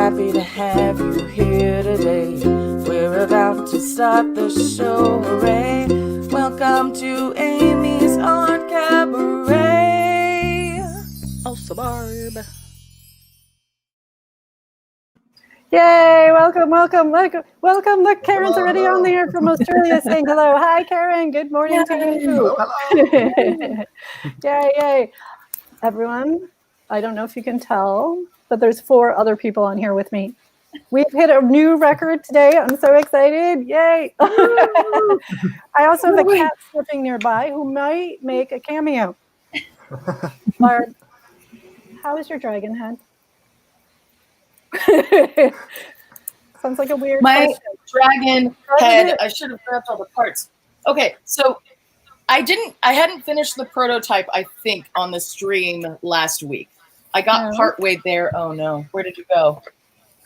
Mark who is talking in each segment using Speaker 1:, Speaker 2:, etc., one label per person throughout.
Speaker 1: happy to have you here today. We're about to start the show, hooray. Welcome to Amy's Art Cabaret. Also, Barb.
Speaker 2: Yay, welcome. Look, Karen's already on the air from Australia saying hello. Hi, Karen. Good morning to you.
Speaker 3: Hello.
Speaker 2: Yay. Everyone, I don't know if you can tell, but there's 4 other people on here with me. We've hit a new record today. I'm so excited. Yay. I also have a cat sniffing nearby who might make a cameo. Barb, how is your dragon head? Sounds like a weird question.
Speaker 4: Dragon head, I should have grabbed all the parts. Okay, so I hadn't finished the prototype, I think, on the stream last week. I got partway there. Oh no, where did you go?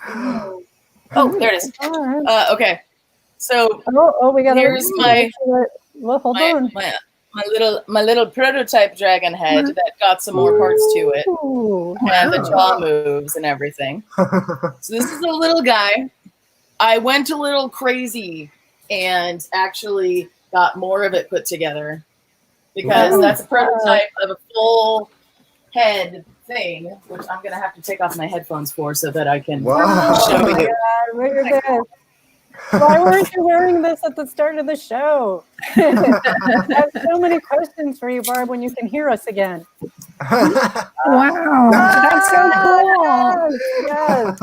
Speaker 4: Oh, there it is. Okay, so
Speaker 2: we got
Speaker 4: here's my
Speaker 2: on.
Speaker 4: My little prototype dragon head that got some more parts to it, and the jaw moves and everything. So this is a little guy. I went a little crazy and actually got more of it put together because that's a prototype of a full head thing, which I'm gonna have to take off my headphones for so that I can show you.
Speaker 2: Look at this. Why weren't you wearing this at the start of the show? I have so many questions for you, Barb, when you can hear us again.
Speaker 3: Wow. That's so cool.
Speaker 2: Yes.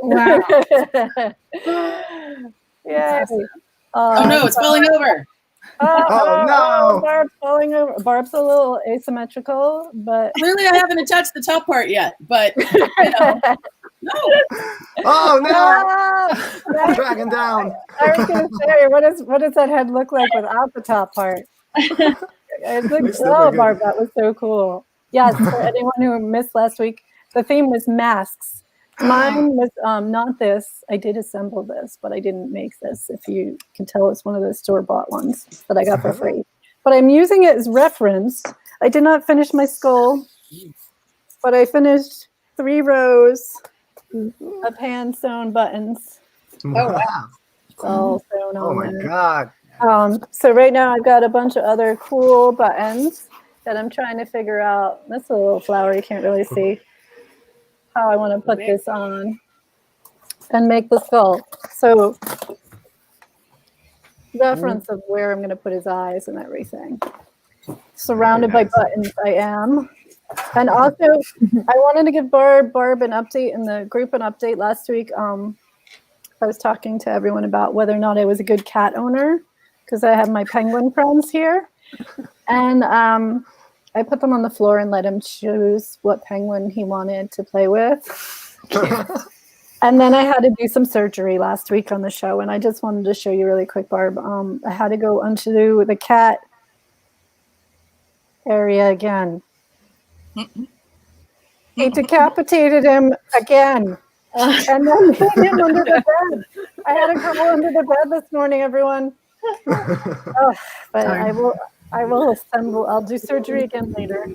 Speaker 3: Wow.
Speaker 2: Yes.
Speaker 4: Oh no, it's falling over.
Speaker 2: No. Barb's falling over. Barb's a little asymmetrical, but
Speaker 4: clearly I haven't touched the top part yet, but you know. No.
Speaker 3: Oh no! Dragging down.
Speaker 2: I was going to say, what does that head look like without the top part? It looks Barb, that was so cool. Yes, for anyone who missed last week, the theme was masks. Mine was not this. I did assemble this, but I didn't make this. If you can tell, it's one of those store-bought ones that I got for free. But I'm using it as reference. I did not finish my skull, but I finished 3 rows of hand-sewn buttons.
Speaker 3: Oh wow!
Speaker 2: All sewn on.
Speaker 3: Oh my god!
Speaker 2: So right now I've got a bunch of other cool buttons that I'm trying to figure out. That's a little flowery. You can't really see how I want to put this on and make the skull. So reference of where I'm going to put his eyes and everything. Surrounded by buttons, I am. And also, I wanted to give Barb an update in the group, an update last week. I was talking to everyone about whether or not I was a good cat owner because I have my penguin friends here. And I put them on the floor and let him choose what penguin he wanted to play with. And then I had to do some surgery last week on the show. And I just wanted to show you really quick, Barb. I had to go undo the cat area again. He decapitated him again, and then hid him under the bed. I had to crawl under the bed this morning, everyone. But I will assemble. I'll do surgery again later.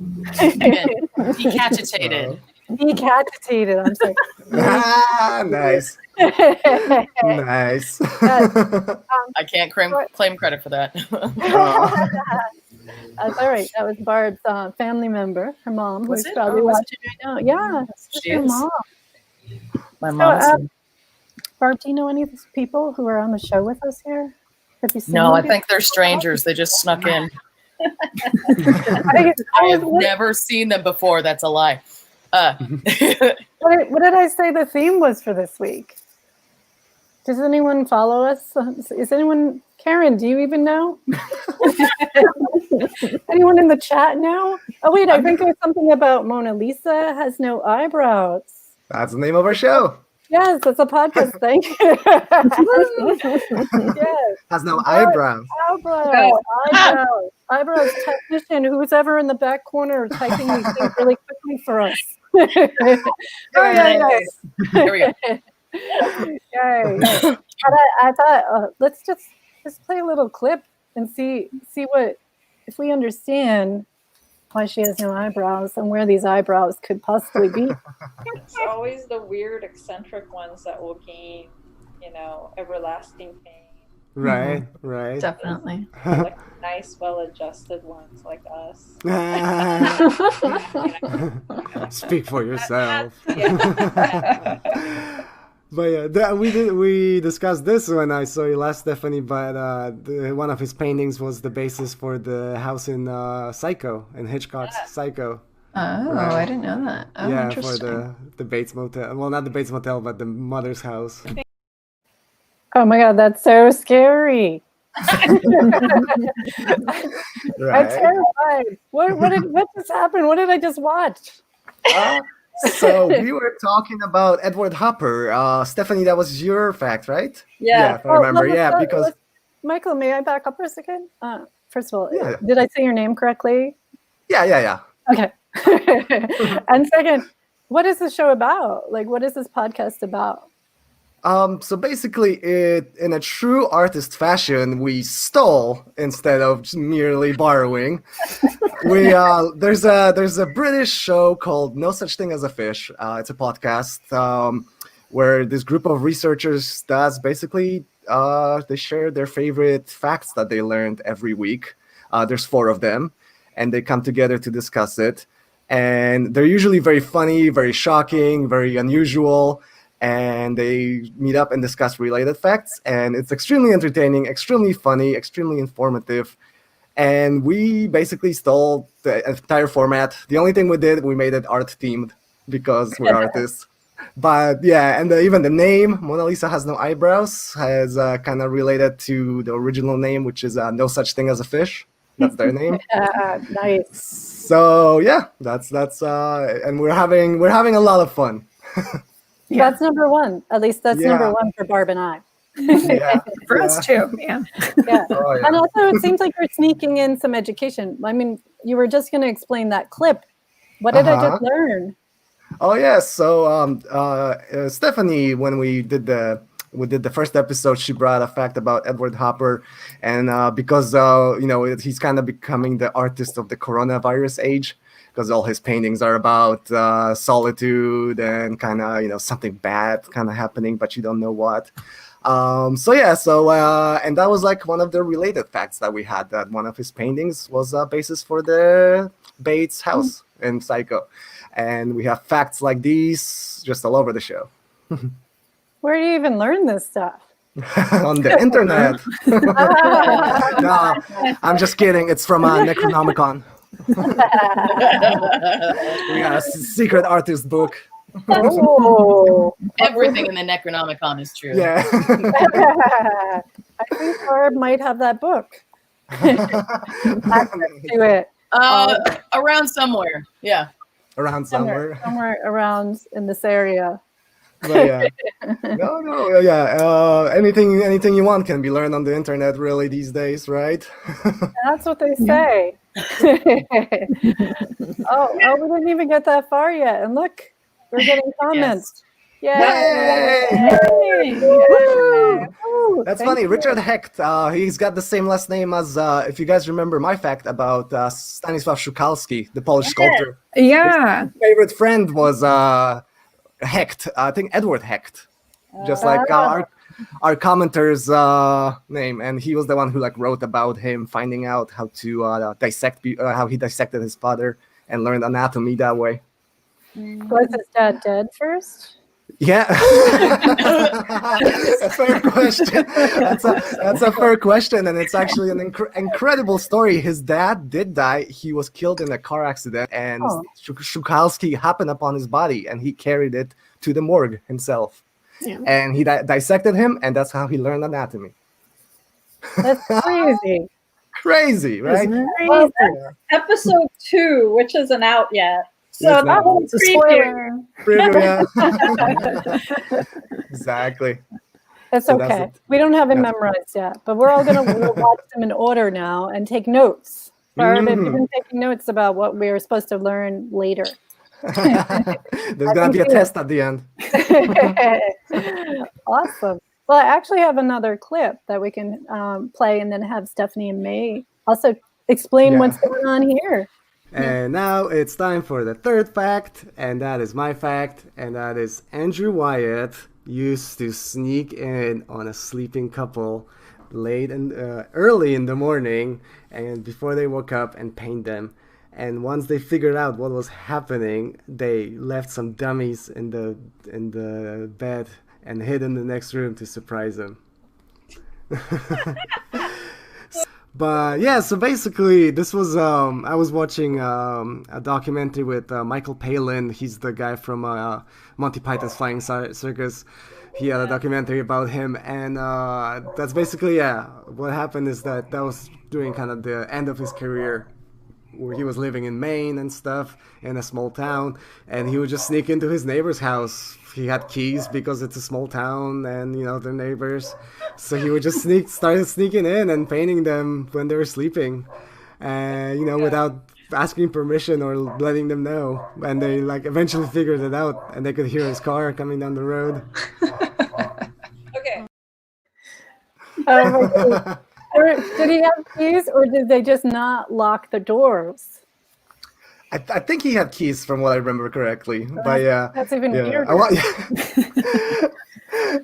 Speaker 4: Decapitated.
Speaker 2: Decapitated. I'm sorry.
Speaker 3: Nice. Nice.
Speaker 4: I can't claim credit for that.
Speaker 2: That's all right. That was Barb's family member, her mom, who's
Speaker 4: it?
Speaker 2: probably watching right now. Yeah,
Speaker 4: she
Speaker 2: her
Speaker 4: is.
Speaker 2: mom.
Speaker 4: My mom.
Speaker 2: Barb, do you know any of these people who are on the show with us here? Have you seen
Speaker 4: No,
Speaker 2: them
Speaker 4: I think they're strangers. They just snuck in. I have never seen them before. That's a lie.
Speaker 2: What did I say the theme was for this week? Does anyone follow us? Is anyone... Karen, do you even know? Anyone in the chat know? Oh, wait, I think there's something about Mona Lisa has no eyebrows.
Speaker 3: That's the name of our show.
Speaker 2: Yes, it's a podcast thing. Yes.
Speaker 3: Has no eyebrows.
Speaker 2: Eyebrows technician, who's ever in the back corner typing these things really quickly for us.
Speaker 4: Here we go.
Speaker 2: Yay. I thought, let's just play a little clip and see what, if we understand why she has no eyebrows and where these eyebrows could possibly be.
Speaker 5: It's always the weird, eccentric ones that will gain, everlasting fame.
Speaker 3: Right, right.
Speaker 6: Definitely.
Speaker 5: Like nice, well-adjusted ones like us.
Speaker 3: Speak for yourself.
Speaker 5: Yeah.
Speaker 3: But yeah, we discussed this when I saw you last, Stephanie. But one of his paintings was the basis for the house in Psycho, in Hitchcock's Psycho.
Speaker 6: Oh,
Speaker 3: Right.
Speaker 6: I didn't know that. Oh,
Speaker 3: Yeah,
Speaker 6: interesting.
Speaker 3: for the Bates Motel. Well, not the Bates Motel, but the mother's house.
Speaker 2: Oh my God, that's so scary. I'm
Speaker 3: Right.
Speaker 2: terrified. What just happened? What did I just watch?
Speaker 3: So we were talking about Edward Hopper. Stephanie, that was your fact, right?
Speaker 5: Yeah.
Speaker 3: If I remember. Because
Speaker 2: Michael, may I back up for a second? First of all,
Speaker 3: Yeah.
Speaker 2: did I say your name correctly?
Speaker 3: yeah.
Speaker 2: Okay. And second, what is the show about? Like, what is this podcast about?
Speaker 3: So basically, in a true artist fashion, we stole instead of just merely borrowing. There's a British show called No Such Thing as a Fish. It's a podcast where this group of researchers does basically they share their favorite facts that they learned every week. There's 4 of them, and they come together to discuss it. And they're usually very funny, very shocking, very unusual. And they meet up and discuss related facts, and it's extremely entertaining, extremely funny, extremely informative. And we basically stole the entire format. The only thing we did, we made it art themed because we're artists. But yeah, and even the name, Mona Lisa Has No Eyebrows, has kind of related to the original name, which is No Such Thing as a Fish. That's their name.
Speaker 2: Nice.
Speaker 3: So yeah, that's and we're having a lot of fun.
Speaker 6: Yeah.
Speaker 2: That's number one. At least that's
Speaker 3: Yeah.
Speaker 2: number one for Barb and I.
Speaker 3: Yeah.
Speaker 6: For us too. Yeah.
Speaker 2: Yeah.
Speaker 3: Oh, yeah.
Speaker 2: And also, it seems like you're sneaking in some education. I mean, you were just going to explain that clip. What did I just learn?
Speaker 3: Oh yeah, so Stephanie, when we did the first episode, she brought a fact about Edward Hopper, and because he's kind of becoming the artist of the coronavirus age, because all his paintings are about solitude and kind of something bad kind of happening, but you don't know what. And that was like one of the related facts that we had, that one of his paintings was a basis for the Bates house in Psycho. And we have facts like these just all over the show.
Speaker 2: Where do you even learn this stuff?
Speaker 3: On the internet. No, I'm just kidding. It's from Necronomicon. We got a secret artist book.
Speaker 2: Oh.
Speaker 4: Everything in the Necronomicon is true.
Speaker 3: Yeah.
Speaker 2: I think Barb might have that book. Access to it.
Speaker 4: Around somewhere. Yeah.
Speaker 3: Around somewhere.
Speaker 2: Somewhere around in this area.
Speaker 3: But yeah. Anything you want can be learned on the internet really these days, right?
Speaker 2: That's what they say. Oh, we didn't even get that far yet. And look, we're getting comments. Yay!
Speaker 3: Woo!
Speaker 2: Woo!
Speaker 3: That's
Speaker 2: Thank
Speaker 3: funny.
Speaker 2: you.
Speaker 3: Richard Hecht, he's got the same last name as, if you guys remember my fact about Stanisław Szukalski, the Polish sculptor.
Speaker 6: Yeah.
Speaker 3: His favorite friend was Hecht, I think Edward Hecht, just like our commenter's name, and he was the one who like wrote about him finding out how to dissect, how he dissected his father and learned anatomy that way.
Speaker 2: Was his dad dead first?
Speaker 3: Yeah, a fair question. That's a fair question, and it's actually an incredible story. His dad did die. He was killed in a car accident, and Szukalski happened upon his body, and he carried it to the morgue himself.
Speaker 6: Yeah.
Speaker 3: And he dissected him, and that's how he learned anatomy.
Speaker 2: That's crazy.
Speaker 3: Crazy, right?
Speaker 5: Well, that's episode 2, which isn't out yet. So
Speaker 3: It's
Speaker 5: that
Speaker 3: not.
Speaker 5: was a preview.
Speaker 3: Preview, yeah. Exactly.
Speaker 2: That's
Speaker 3: So that's
Speaker 2: okay.
Speaker 3: it.
Speaker 2: We don't have it
Speaker 3: Yeah.
Speaker 2: memorized yet, but we're all we'll watch them in order now and take notes. Barb, have you been taking notes about what we are supposed to learn later?
Speaker 3: There's gonna be a test at the end.
Speaker 2: Awesome. Well, I actually have another clip that we can play and then have Stephanie and May also explain
Speaker 3: Yeah.
Speaker 2: what's going on here.
Speaker 3: And now it's time for the third fact, and that is my fact, and that is Andrew Wyatt used to sneak in on a sleeping couple early in the morning, and before they woke up, and paint them. And once they figured out what was happening, they left some dummies in the bed and hid in the next room to surprise them. But yeah, so basically, this was I was watching a documentary with Michael Palin. He's the guy from Monty Python's Flying Circus. He had a documentary about him, and that's basically what happened is that was during kind of the end of his career, where he was living in Maine and stuff in a small town, and he would just sneak into his neighbor's house. He had keys because it's a small town, and they're neighbors, so he would just started sneaking in and painting them when they were sleeping, without asking permission or letting them know. And they eventually figured it out, and they could hear his car coming down the road.
Speaker 5: Okay.
Speaker 2: Oh my goodness. Or did he have keys, or did they just not lock the doors?
Speaker 3: I think he had keys, from what I remember correctly. But yeah,
Speaker 2: That's even weirder.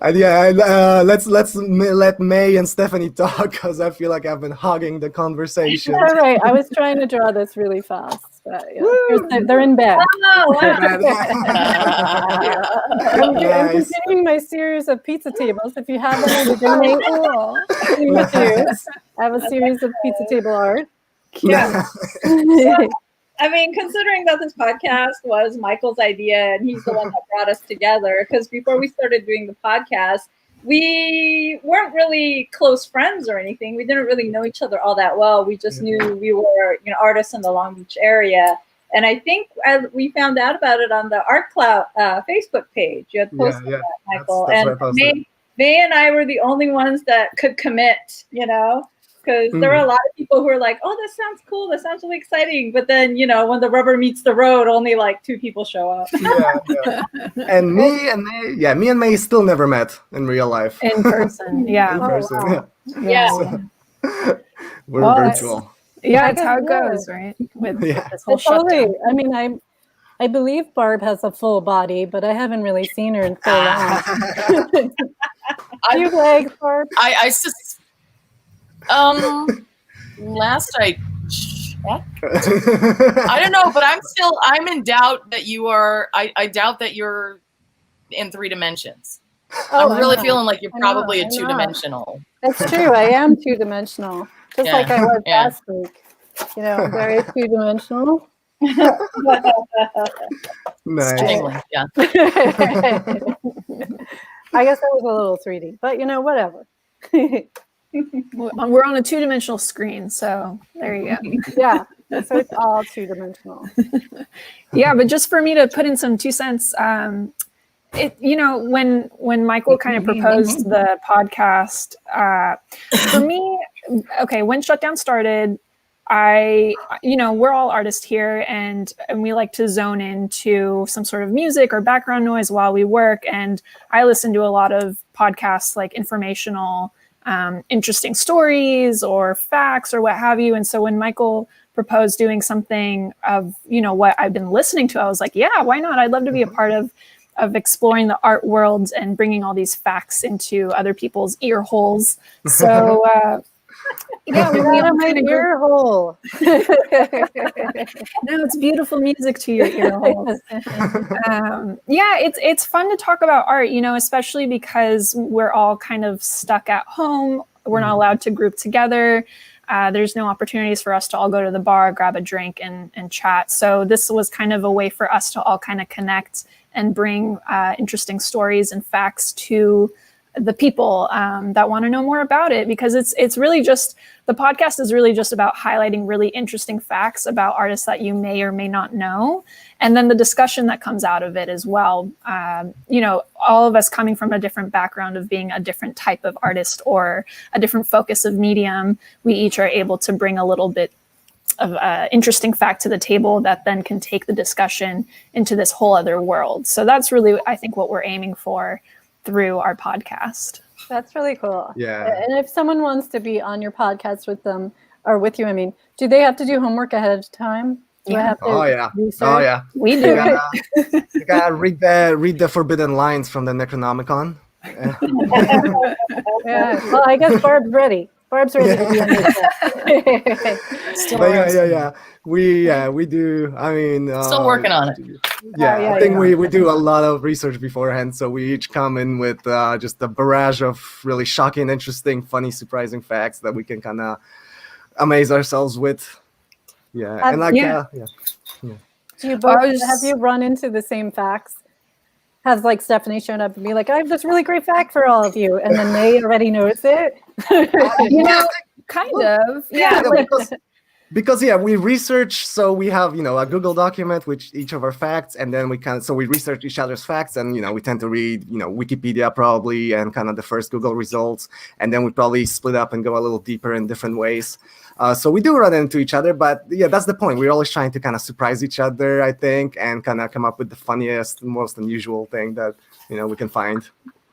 Speaker 3: Let's let May and Stephanie talk, because I feel like I've been hogging the conversation.
Speaker 2: All right, I was trying to draw this really fast. But, they're in bed.
Speaker 5: Oh, wow.
Speaker 2: I'm
Speaker 3: Nice.
Speaker 2: continuing my series of pizza tables. If you have any to donate, please do. I have a series of pizza table art.
Speaker 5: Yeah. I mean, considering that this podcast was Michael's idea and he's the one that brought us together, because before we started doing the podcast, we weren't really close friends or anything. We didn't really know each other all that well. We just knew we were, artists in the Long Beach area. And I think we found out about it on the Art Cloud Facebook page. You had posted that, Michael.
Speaker 3: That's
Speaker 5: and May and I were the only ones that could commit, because there were a lot of people who were like, oh, this sounds cool. This sounds really exciting. But then, when the rubber meets the road, only 2 people show up.
Speaker 3: Yeah. And me and May still never met in real life.
Speaker 6: In person, yeah.
Speaker 3: In person,
Speaker 2: wow.
Speaker 5: Yeah.
Speaker 3: So, we're
Speaker 6: Well,
Speaker 3: virtual.
Speaker 6: Yeah, it's how it goes, right? With this whole shutdown.
Speaker 2: I mean, I believe Barb has a full body, but I haven't really seen her in so long. Do you like Barb?
Speaker 4: Last I checked, I don't know, but I'm in doubt that you are. I doubt that you're in 3 dimensions.
Speaker 2: Oh,
Speaker 4: I'm really feeling like you're probably a 2-dimensional.
Speaker 2: That's true. I am 2-dimensional, just like I was last week. Very 2-dimensional.
Speaker 3: Nice.
Speaker 4: Anyway, yeah.
Speaker 2: I guess I was a little 3D, but whatever.
Speaker 6: We're on a 2-dimensional screen, so there you go.
Speaker 2: Yeah, so it's all 2-dimensional.
Speaker 6: Yeah, but just for me to put in some 2 cents, when Michael kind of proposed the podcast, for me, okay, when shutdown started, we're all artists here, and we like to zone into some sort of music or background noise while we work. And I listen to a lot of podcasts, like informational, interesting stories or facts or what have you. And so when Michael proposed doing something of, what I've been listening to, I was like, yeah, why not? I'd love to be a part of exploring the art world and bringing all these facts into other people's ear holes. So, yeah, we
Speaker 2: got my ear hole.
Speaker 6: No, it's beautiful music to your ear holes. It's fun to talk about art, especially because we're all kind of stuck at home. We're not allowed to group together. There's no opportunities for us to all go to the bar, grab a drink, and chat. So this was kind of a way for us to all kind of connect and bring interesting stories and facts to the people that want to know more about it, because it's really just, the podcast is really just about highlighting really interesting facts about artists that you may or may not know, and then the discussion that comes out of it as well. All of us coming from a different background of being a different type of artist or a different focus of medium, we each are able to bring a little bit of interesting fact to the table that then can take the discussion into this whole other world. So that's really, I think, what we're aiming for through our podcast.
Speaker 2: That's really cool.
Speaker 3: Yeah.
Speaker 2: And if someone wants to be on your podcast with them, or with you, do they have to do homework ahead of time? Do I have to
Speaker 3: Oh yeah.
Speaker 2: research?
Speaker 3: Oh yeah.
Speaker 6: We
Speaker 3: You
Speaker 6: do.
Speaker 3: gotta read the forbidden lines from the Necronomicon.
Speaker 2: Yeah. Well, I guess Barb's ready. Barb's ready to be on this show.
Speaker 4: Still
Speaker 3: But
Speaker 4: around.
Speaker 3: we do. I mean,
Speaker 4: Still working on it.
Speaker 3: Yeah, I
Speaker 2: yeah,
Speaker 3: think
Speaker 2: yeah.
Speaker 3: we do a lot of research beforehand, so we each come in with just a barrage of really shocking, interesting, funny, surprising facts that we can kind of amaze ourselves with. Yeah, and like
Speaker 6: Yeah.
Speaker 2: Do you both
Speaker 6: I was-
Speaker 2: have you run into the same facts? Has like Stephanie shown up and be like, I have this really great fact for all of you, and then they already knows it?
Speaker 6: You know, kind of. Yeah. Like,
Speaker 3: because we research, so we have a Google document with each of our facts, and then we research each other's facts, and we tend to read Wikipedia probably and kind of the first Google results, and then we probably split up and go a little deeper in different ways. So we do run into each other, but yeah, that's the point. We're always trying to kind of surprise each other, I think, and kind of come up with the funniest, most unusual thing that we can find.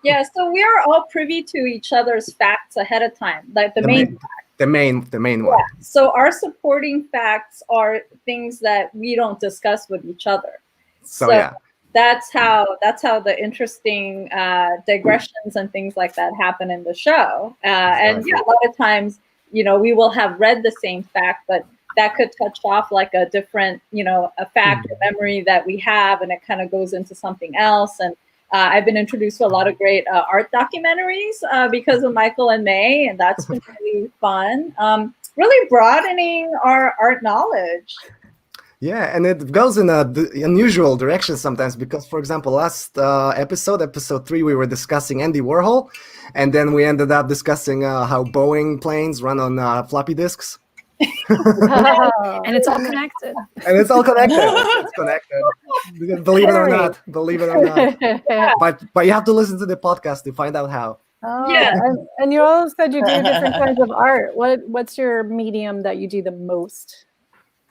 Speaker 5: Yeah, so we are all privy to each other's facts ahead of time, like the main
Speaker 3: main one.
Speaker 5: Yeah. So our supporting facts are things that we don't discuss with each other.
Speaker 3: So yeah.
Speaker 5: That's how the interesting digressions and things like that happen in the show. And yeah, a lot of times, we will have read the same fact, but that could touch off like a different, a fact or memory that we have, and it kind of goes into something else. And I've been introduced to a lot of great art documentaries because of Michael and May, and that's been really fun. Really broadening our art knowledge.
Speaker 3: Yeah, and it goes in a unusual direction sometimes because, for example, last episode 3, we were discussing Andy Warhol, and then we ended up discussing how Boeing planes run on floppy disks.
Speaker 6: and it's all connected.
Speaker 3: And it's all connected. It's connected. Believe it or not. Believe it or not. But you have to listen to the podcast to find out how.
Speaker 2: Oh,
Speaker 5: Yeah.
Speaker 2: And you all said you do different kinds of art. What's your medium that you do the most?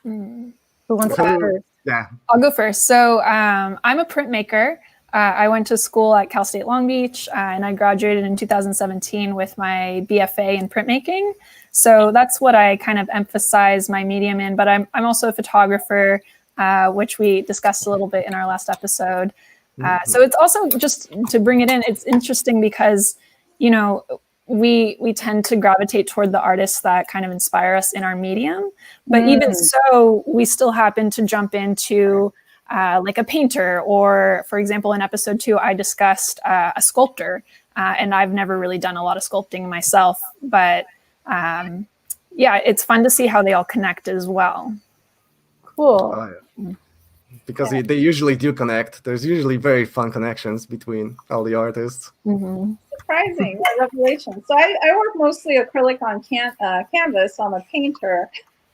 Speaker 2: Who wants to go first?
Speaker 3: Yeah.
Speaker 6: I'll go first. So I'm a printmaker. I went to school at Cal State Long Beach, and I graduated in 2017 with my BFA in printmaking. So that's what I kind of emphasize my medium in. But I'm also a photographer, which we discussed a little bit in our last episode. So it's also, just to bring it in, it's interesting because, we tend to gravitate toward the artists that kind of inspire us in our medium. But even so, we still happen to jump into like a painter, or for example, in episode 2, I discussed a sculptor, and I've never really done a lot of sculpting myself, but yeah, it's fun to see how they all connect as well.
Speaker 2: Cool.
Speaker 3: Oh, yeah. Because they usually do connect. There's usually very fun connections between all the artists.
Speaker 5: Surprising, revelation. So I work mostly acrylic on canvas. So I'm a painter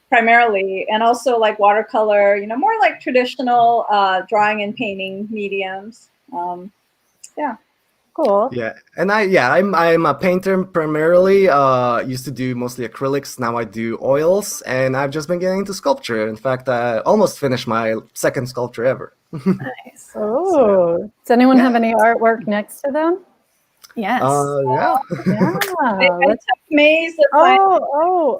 Speaker 5: primarily, and also like watercolor, more like traditional drawing and painting mediums. Yeah.
Speaker 2: Cool.
Speaker 3: Yeah, and I'm a painter primarily. Used to do mostly acrylics. Now I do oils, and I've just been getting into sculpture. In fact, I almost finished my second sculpture ever.
Speaker 6: Nice.
Speaker 2: Oh, does anyone have any artwork next to them?
Speaker 6: Yes.
Speaker 3: Yeah.
Speaker 2: Yeah.
Speaker 5: I took May's.
Speaker 2: Well,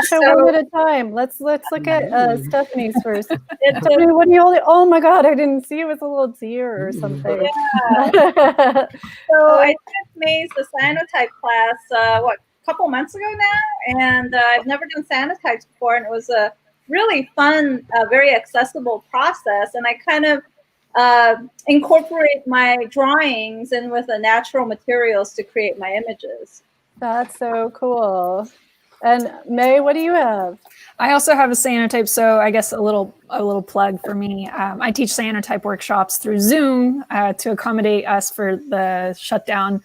Speaker 2: show one at a time. Let's look at Stephanie's first. Stephanie, what do you hold? Oh my God, I didn't see it was a little deer or something.
Speaker 5: Yeah. So I took May's the cyanotype class, a couple months ago now, and I've never done cyanotypes before, and it was a really fun, very accessible process, and I kind of incorporate my drawings in with the natural materials to create my images.
Speaker 2: That's so cool. And May, what do you have?
Speaker 6: I also have a cyanotype, so I guess a little plug for me. I teach cyanotype workshops through Zoom to accommodate us for the shutdown.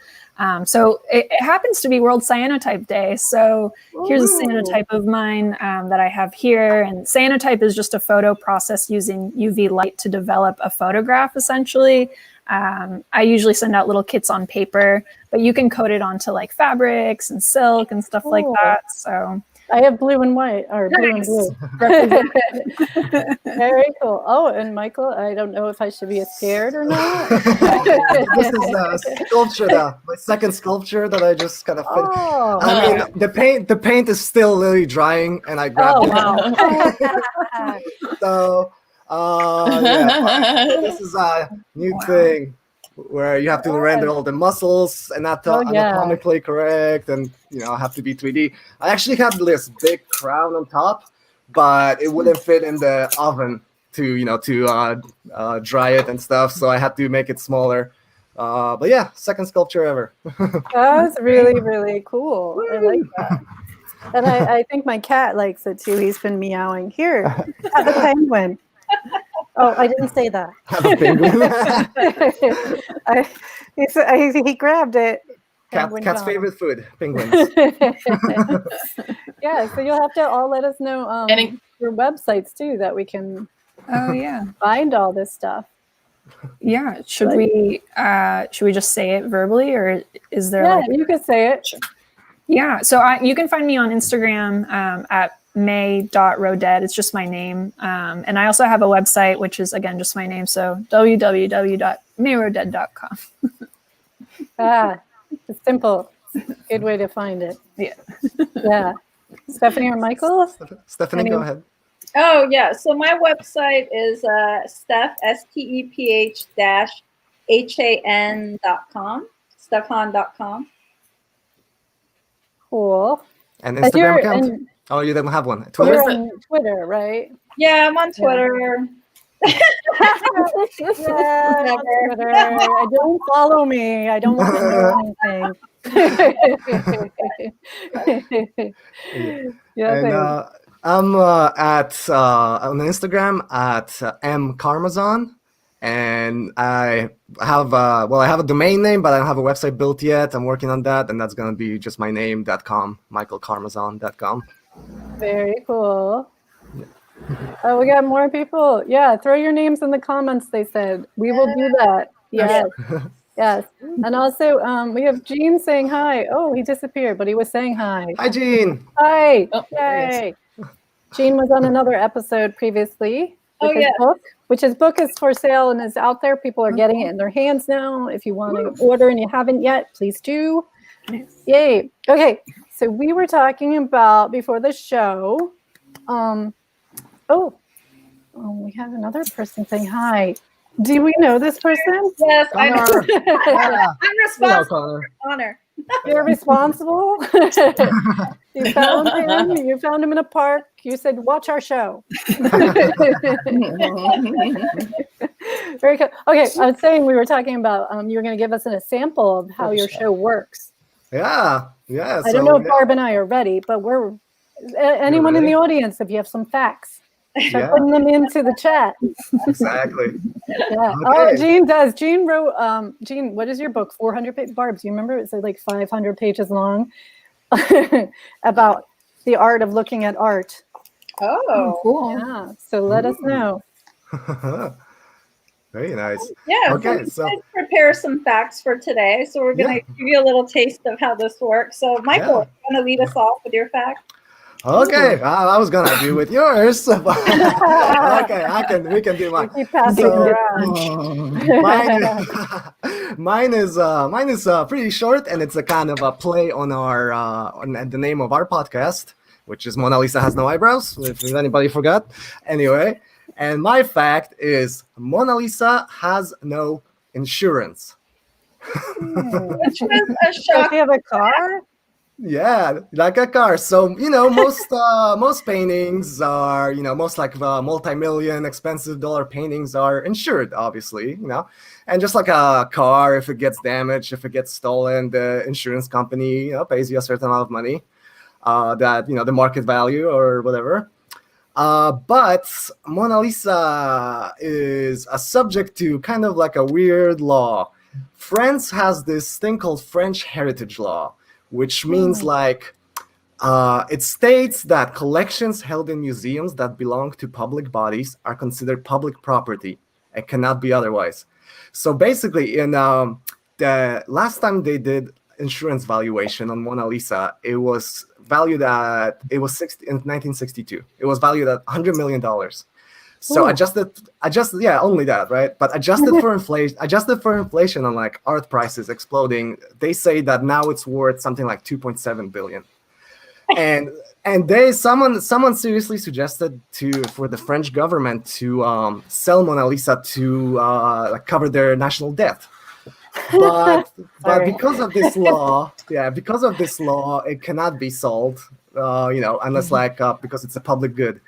Speaker 6: So it happens to be World Cyanotype Day. So here's a cyanotype of mine that I have here. And cyanotype is just a photo process using UV light to develop a photograph, essentially. I usually send out little kits on paper, but you can coat it onto like fabrics and silk and stuff like that. So
Speaker 2: I have blue and white, or blue and blue. Very cool. Oh, and Michael, I don't know if I should be scared or not.
Speaker 3: This is a sculpture, my second sculpture that I just kind of fit.
Speaker 2: Oh,
Speaker 3: I mean, the paint is still literally drying, and I grabbed it.
Speaker 2: wow.
Speaker 3: So, yeah, this is a new thing where you have to render all the muscles and anatomically correct, and have to be 3D. I actually had this big crown on top, but it wouldn't fit in the oven to dry it and stuff, so I had to make it smaller. But yeah, second sculpture ever.
Speaker 2: That's really, really cool. I like that. And I think my cat likes it too. He's been meowing. Here, have a penguin. Oh, I didn't say that.
Speaker 3: Have a penguin.
Speaker 2: He grabbed it.
Speaker 3: Cat's favorite food, penguins.
Speaker 2: Yeah, so you'll have to all let us know your websites too, that we can find all this stuff.
Speaker 6: Yeah. Should we just say it verbally, or is there
Speaker 2: you could say it.
Speaker 6: Yeah. So you can find me on Instagram at may.roded. It's just my name. And I also have a website, which is, again, just my name. So www.mayroded.com.
Speaker 2: It's simple. Good way to find it.
Speaker 6: Yeah.
Speaker 2: Yeah. Stephanie or Michael?
Speaker 3: Stephanie, go ahead.
Speaker 5: Oh, yeah. So my website is Steph, STEPH-HAN.com, Stefan.com.
Speaker 2: Cool.
Speaker 3: And Instagram account? Oh, you don't have one. Twitter?
Speaker 2: You're on Twitter, right?
Speaker 5: Yeah, I'm on Twitter.
Speaker 2: Yeah, Twitter. Don't follow me. I don't want to do anything.
Speaker 3: And I'm on Instagram at mcarmazon, and I have a domain name, but I don't have a website built yet. I'm working on that, and that's gonna be just my name.com, michaelcarmazon.com.
Speaker 2: Very cool. Oh, we got more people. Yeah, throw your names in the comments, they said. We will do that. Yes. Yes. And also, we have Gene saying hi. Oh, he disappeared, but he was saying hi.
Speaker 3: Hi, Gene.
Speaker 2: Hi. Oh, yay. Gene was on another episode previously with his book, which his book is for sale and is out there. People are getting it in their hands now. If you want to order and you haven't yet, please do. Yay. Okay. So we were talking about before the show. We have another person saying hi. Do we know this person?
Speaker 5: Yes, I know.
Speaker 3: Yeah.
Speaker 5: I'm responsible for honor.
Speaker 2: You're responsible? You found him. You found him in a park. You said, watch our show. Very cool. Okay, I was saying we were talking about you were going to give us a sample of how your show works.
Speaker 3: Yeah.
Speaker 2: I don't know if Barb and I are ready, but we're anyone in the audience, if you have some facts, start putting them into the chat.
Speaker 3: Exactly.
Speaker 2: Yeah.
Speaker 3: Okay.
Speaker 2: Oh, Gene does. Gene wrote. Gene, what is your book? 400 pages. Barb, do you remember? It's like 500 pages long, about the art of looking at art.
Speaker 5: Oh,
Speaker 6: cool.
Speaker 2: Yeah. So let us know.
Speaker 3: Very nice.
Speaker 5: Yeah.
Speaker 3: Okay.
Speaker 5: So we did prepare some facts for today. So we're going to give you a little taste of how this works. So Michael, you want to lead us off with your fact?
Speaker 3: Okay, I was gonna do with yours. Okay, we can do mine.
Speaker 2: Keep passing around.
Speaker 3: Mine is pretty short, and it's a kind of a play on our on the name of our podcast, which is Mona Lisa Has No Eyebrows. If anybody forgot, anyway. And my fact is Mona Lisa has no insurance.
Speaker 5: Which was a shock.
Speaker 2: Does he have a car?
Speaker 3: Yeah, like a car. So, most paintings are, most like multi-million expensive dollar paintings are insured, obviously, and just like a car, if it gets damaged, if it gets stolen, the insurance company, pays you a certain amount of money, that, the market value or whatever. But Mona Lisa is a subject to kind of like a weird law. France has this thing called French heritage law, which means it states that collections held in museums that belong to public bodies are considered public property and cannot be otherwise. So basically, in the last time they did insurance valuation on Mona Lisa, it was valued at in 1962. It was valued at $100 million. So only that, right? But adjusted for inflation and like art prices exploding, they say that now it's worth something like 2.7 billion. And someone seriously suggested for the French government to sell Mona Lisa to cover their national debt. But because of this law, it cannot be sold, unless because it's a public good.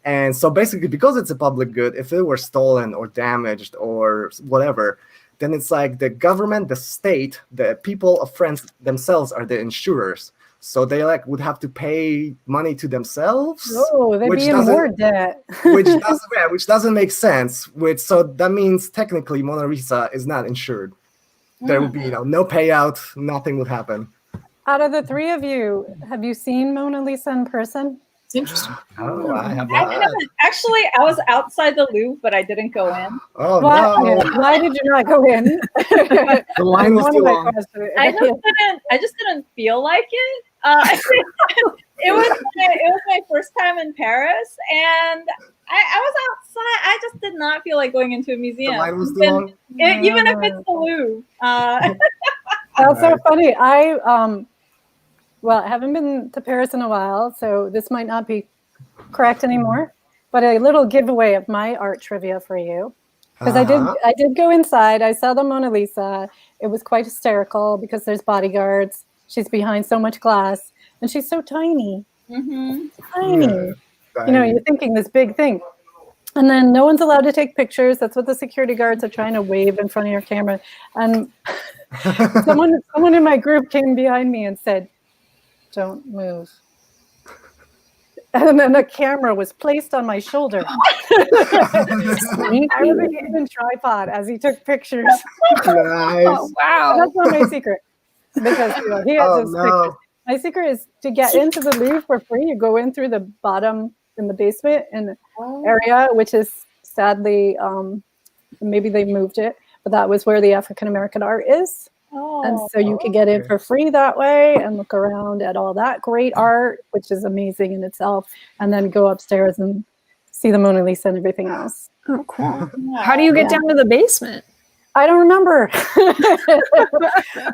Speaker 3: And so basically, because it's a public good, if it were stolen or damaged or whatever, then it's like the government, the state, the people of France themselves are the insurers. So they would have to pay money to themselves.
Speaker 2: Oh, they'd be in more debt.
Speaker 3: which doesn't make sense. So that means technically Mona Lisa is not insured. There would be no payout. Nothing would happen.
Speaker 2: Out of the three of you, have you seen Mona Lisa in person?
Speaker 4: Interesting.
Speaker 3: Oh, I have
Speaker 5: I
Speaker 3: not.
Speaker 5: actually, I was outside the Louvre, but I didn't go in.
Speaker 3: Oh,
Speaker 2: no.
Speaker 3: no.
Speaker 2: Why did you not go in?
Speaker 3: The line was too long.
Speaker 5: I just didn't feel like it. It was my first time in Paris, and I was outside. I just did not feel like going into a museum.
Speaker 3: The line was too long?
Speaker 5: Even if it's the Louvre.
Speaker 2: That's so funny. I haven't been to Paris in a while, so this might not be correct anymore. But a little giveaway of my art trivia for you, because I did go inside. I saw the Mona Lisa. It was quite hysterical because there's bodyguards. She's behind so much glass, and she's so tiny.
Speaker 5: Mm-hmm.
Speaker 2: Tiny.
Speaker 3: Yeah.
Speaker 2: You're thinking this big thing. And then no one's allowed to take pictures. That's what the security guards are trying to wave in front of your camera. And someone in my group came behind me and said, "Don't move." And then the camera was placed on my shoulder. I was a human tripod as he took pictures.
Speaker 3: Nice.
Speaker 6: Oh, wow.
Speaker 2: That's not my secret. Because he has his pictures. My secret is to get into the Louvre for free. You go in through the bottom in the basement area, which is sadly, maybe they moved it, but that was where the African American art is. And so you can get in for free that way and look around at all that great art, which is amazing in itself, and then go upstairs and see the Mona Lisa and everything else.
Speaker 6: Oh, cool. How do you get down to the basement?
Speaker 2: I don't remember.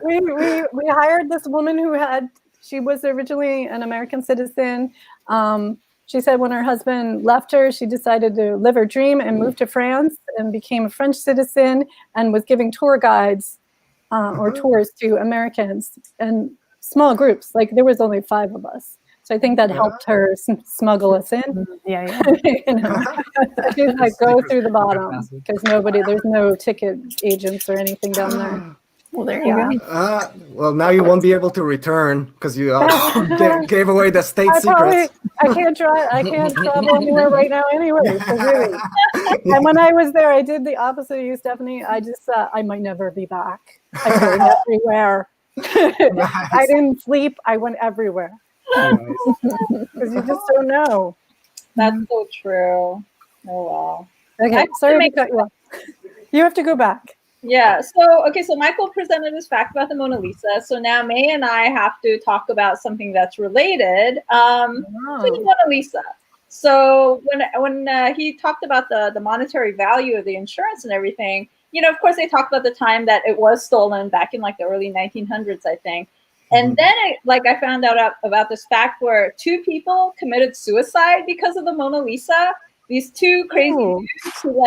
Speaker 2: we hired this woman she was originally an American citizen. She said when her husband left her, she decided to live her dream and moved to France and became a French citizen and was giving tour guides or tours to Americans and small groups. Like there was only 5 of us. So I think that helped her smuggle us in.
Speaker 6: Yeah.
Speaker 2: She's like, go through the bottom because there's no ticket agents or anything down there.
Speaker 6: Well, there you go.
Speaker 3: Well, now you won't be able to return because you gave away the state secrets.
Speaker 2: I can't travel anywhere right now anyway. So really. And when I was there, I did the opposite of you, Stephanie. I just thought I might never be back. I went everywhere.
Speaker 3: Nice.
Speaker 2: I didn't sleep. I went everywhere. Because you just don't know.
Speaker 5: That's so true. Oh, wow.
Speaker 2: Okay, sorry to cut you off. You have to go back.
Speaker 5: Yeah. So Michael presented his fact about the Mona Lisa. So now May and I have to talk about something that's related to the Mona Lisa. So when he talked about the monetary value of the insurance and everything, of course they talked about the time that it was stolen back in like the early 1900s, I think. And then I found out about this fact where 2 people committed suicide because of the Mona Lisa. These 2 crazy dudes who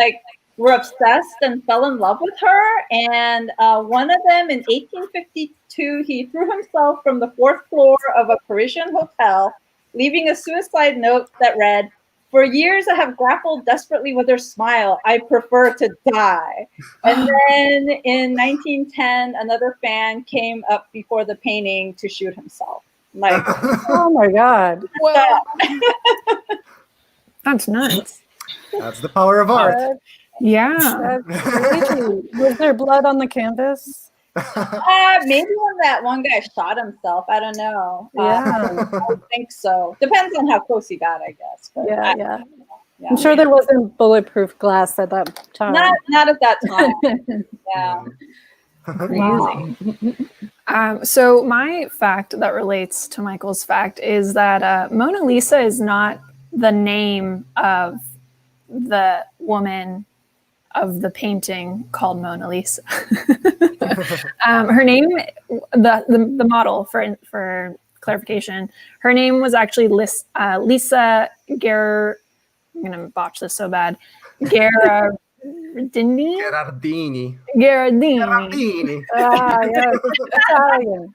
Speaker 5: were obsessed and fell in love with her. And one of them in 1852, he threw himself from the 4th floor of a Parisian hotel, leaving a suicide note that read, "For years I have grappled desperately with her smile. I prefer to die." And then in 1910, another fan came up before the painting to shoot himself.
Speaker 2: Oh my God.
Speaker 6: Well, that's nuts.
Speaker 3: That's the power of art.
Speaker 6: Yeah.
Speaker 2: That's crazy. Was there blood on the canvas?
Speaker 5: Maybe when that one guy shot himself. I don't know.
Speaker 2: Yeah.
Speaker 5: I think so. Depends on how close he got, I guess. But
Speaker 2: Yeah. I'm sure there wasn't bulletproof glass at that time.
Speaker 5: Not at that time. Yeah.
Speaker 2: Wow.
Speaker 6: So my fact that relates to Michael's fact is that Mona Lisa is not the name of the woman of the painting called Mona Lisa. Her name, the model, for clarification, her name was actually Lisa I'm going to botch this so bad. Gherardini.
Speaker 2: Yes, Italian.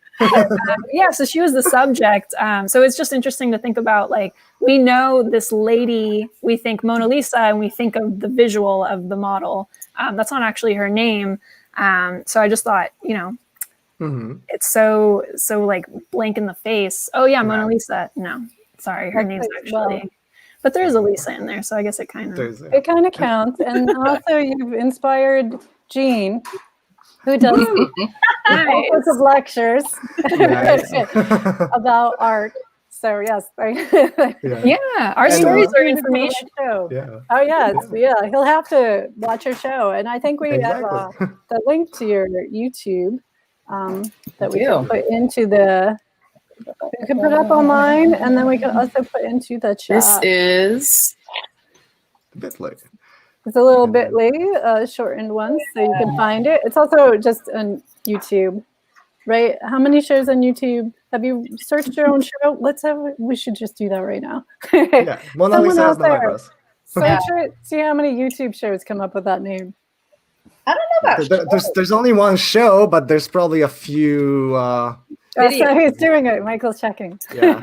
Speaker 6: Yeah, so she was the subject. So it's just interesting to think about, like, we know this lady, we think Mona Lisa, and we think of the visual of the model. That's not actually her name. So I just thought, it's so like blank in the face. Oh yeah, Mona Lisa. No, sorry, her name's actually. But there is a Lisa in there, so I guess it kind of
Speaker 2: counts. And also, you've inspired Jean, who does all sorts of lectures about art. So yes,
Speaker 6: our stories are information.
Speaker 3: Yeah.
Speaker 2: Oh yeah, he'll have to watch your show, and I think we have the link to your YouTube that we can put into the. We can put up online, and then we can also put into the chat.
Speaker 4: This is
Speaker 3: Bitly.
Speaker 2: It's a little Bitly, shortened one, so you can find it. It's also just on YouTube, right? How many shows on YouTube? Have you searched your own show? We should just do that right now.
Speaker 3: Yeah, Mona Lisa has no eyebrows.
Speaker 2: Search it, see how many YouTube shows come up with that name.
Speaker 5: I don't know about
Speaker 3: there's only one show, but there's probably a few.
Speaker 2: So he's doing it. Michael's checking.
Speaker 3: Yeah.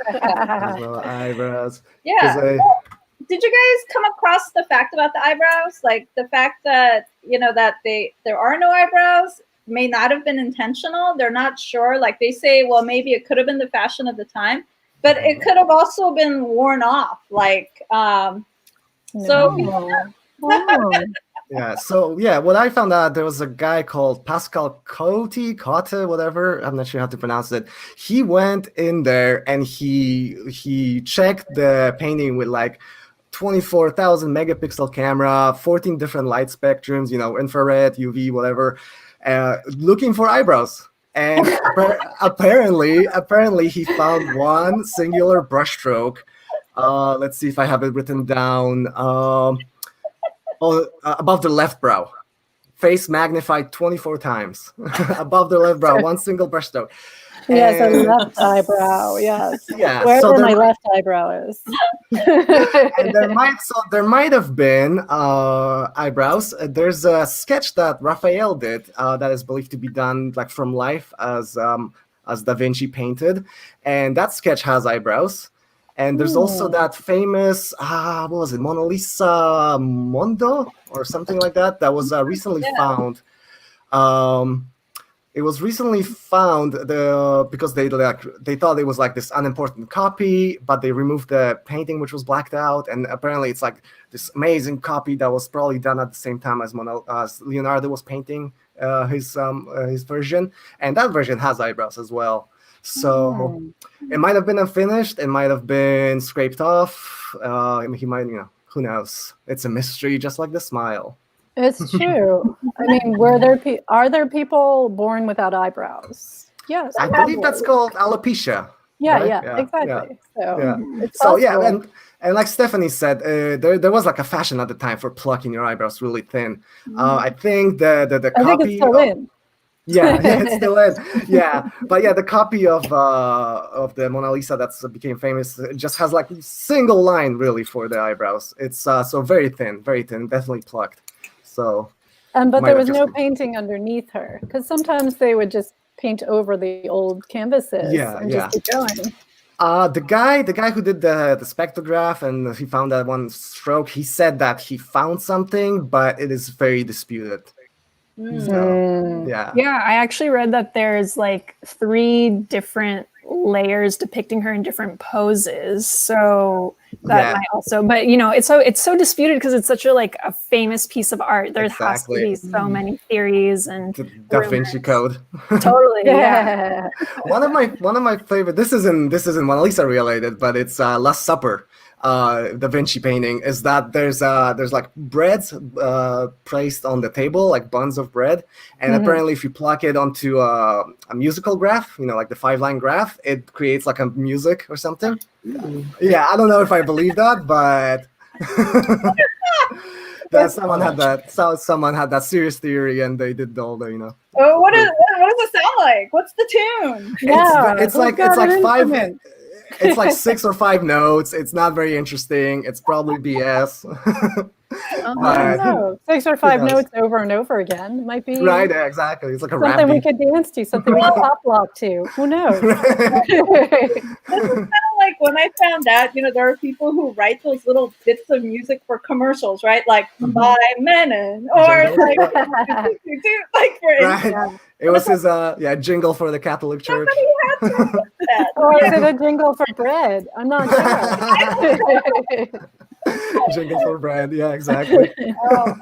Speaker 3: As well, eyebrows.
Speaker 5: Yeah. Did you guys come across the fact about the eyebrows? Like the fact that that there are no eyebrows may not have been intentional. They're not sure. Like they say, well, maybe it could have been the fashion of the time, but it could have also been worn off. Like
Speaker 3: Yeah. So what I found out, there was a guy called Pascal Cote, whatever. I'm not sure how to pronounce it. He went in there and he checked the painting with like 24,000 megapixel camera, 14 different light spectrums, infrared, UV, whatever, looking for eyebrows. And apparently he found one singular brushstroke. Let's see if I have it written down. Above the left brow, face magnified 24 times. Above the left brow, one single brushstroke.
Speaker 2: Yes, a left eyebrow. Yes.
Speaker 3: Yeah.
Speaker 2: Wherever my left eyebrow is.
Speaker 3: And there might have been eyebrows. There's a sketch that Raphael did that is believed to be done like from life as Da Vinci painted, and that sketch has eyebrows. And there's also that famous, what was it, Mona Lisa Mondo or something like that? That was recently found. It was recently found because they thought it was like this unimportant copy, but they removed the painting which was blacked out, and apparently it's like this amazing copy that was probably done at the same time as Leonardo was painting his version, and that version has eyebrows as well. So it might have been unfinished. It might have been scraped off. He might, who knows? It's a mystery, just like the smile.
Speaker 2: It's true. I mean, are there people born without eyebrows? Yes,
Speaker 3: I believe that's called alopecia.
Speaker 2: Yeah,
Speaker 3: right?
Speaker 2: yeah, exactly.
Speaker 3: Yeah. And like Stephanie said, there was like a fashion at the time for plucking your eyebrows really thin. I think the copy.
Speaker 2: I think it's still in.
Speaker 3: Yeah, it's still in. Yeah, but the copy of the Mona Lisa that became famous just has like a single line really for the eyebrows. It's so very thin, definitely plucked. So.
Speaker 2: But there was no painting underneath her, because sometimes they would just paint over the old canvases and just keep going.
Speaker 3: The guy who did the spectrograph and he found that one stroke, he said that he found something, but it is very disputed. So,
Speaker 6: yeah, I actually read that there's like 3 different layers depicting her in different poses, so that might also, but it's so disputed because it's such a famous piece of art. There has to be so many theories and
Speaker 3: the Da Vinci Code.
Speaker 6: Totally.
Speaker 3: One of my favorite, this isn't Mona Lisa related, but it's Last Supper. Da Vinci painting is that there's like bread placed on the table, like buns of bread, and apparently if you plug it onto a musical graph, like the 5-line graph, it creates like a music or something. Yeah, I don't know if I believe that, but that someone had that serious theory, and they did all the.
Speaker 5: Oh, what does it sound like? What's the tune?
Speaker 2: Yeah,
Speaker 3: it's like 5. It's like 6 or 5 notes. It's not very interesting. It's probably BS.
Speaker 2: I don't know. 6 or 5 notes over and over again might be
Speaker 3: right. Exactly. It's like a rap
Speaker 2: something we
Speaker 3: beat.
Speaker 2: could dance to, something we could pop lock to. Who knows?
Speaker 5: This is kind of like when I found out, there are people who write those little bits of music for commercials, right? Like by Menon, or like, like for instance.
Speaker 3: Right. It was his jingle for the Catholic Church.
Speaker 2: Or is it a jingle for bread? I'm not sure.
Speaker 3: Jingle for bread. Yeah, exactly.
Speaker 5: Oh,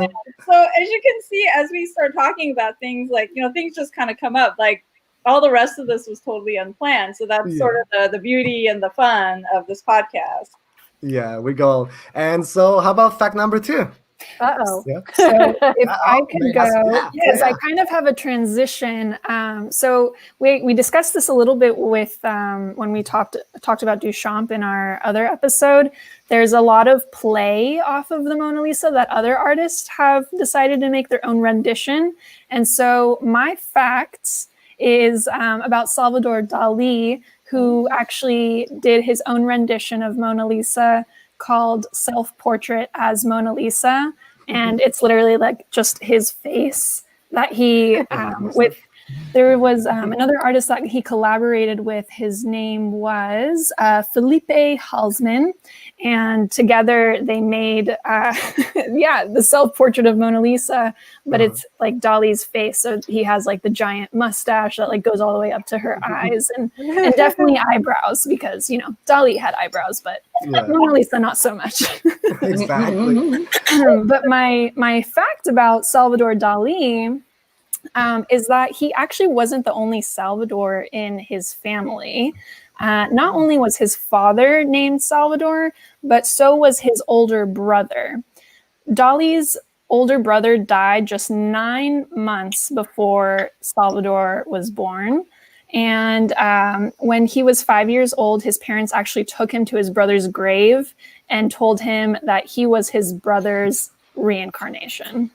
Speaker 5: so as you can see, as we start talking about things, like things just kind of come up. Like all the rest of this was totally unplanned. So that's sort of the beauty and the fun of this podcast.
Speaker 3: Yeah, we go. And so, how about fact number 2?
Speaker 2: Uh-oh.
Speaker 3: Yeah.
Speaker 6: So if I could go, because I kind of have a transition. So we discussed this a little bit with when we talked about Duchamp in our other episode. There's a lot of play off of the Mona Lisa that other artists have decided to make their own rendition. And so my facts is about Salvador Dali, who actually did his own rendition of Mona Lisa called Self-Portrait as Mona Lisa, and it's literally like just his face that he there was another artist that he collaborated with. His name was Felipe Halsman, and together they made the self-portrait of Mona Lisa, but it's like Dali's face, so he has like the giant mustache that like goes all the way up to her eyes, and definitely eyebrows, because Dali had eyebrows, but Mona Lisa not so much.
Speaker 3: Exactly.
Speaker 6: But my fact about Salvador Dali is that he actually wasn't the only Salvador in his family. Not only was his father named Salvador, but so was his older brother. Dali's older brother died just 9 months before Salvador was born. And when he was 5 years old, his parents actually took him to his brother's grave and told him that he was his brother's reincarnation.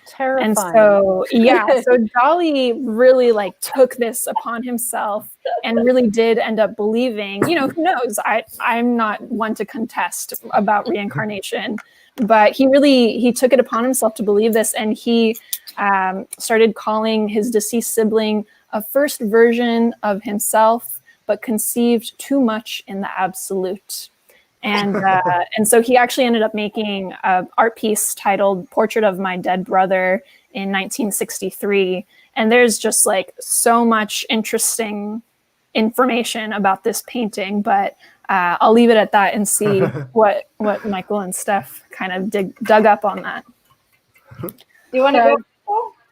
Speaker 2: Terrifying.
Speaker 6: And so Dali really like took this upon himself and really did end up believing, who knows, I'm not one to contest about reincarnation, but he took it upon himself to believe this, and he started calling his deceased sibling a first version of himself, but conceived too much in the absolute. And so he actually ended up making an art piece titled Portrait of My Dead Brother in 1963. And there's just like so much interesting information about this painting, but I'll leave it at that and see what Michael and Steph kind of dug up on that.
Speaker 5: Do you want to go?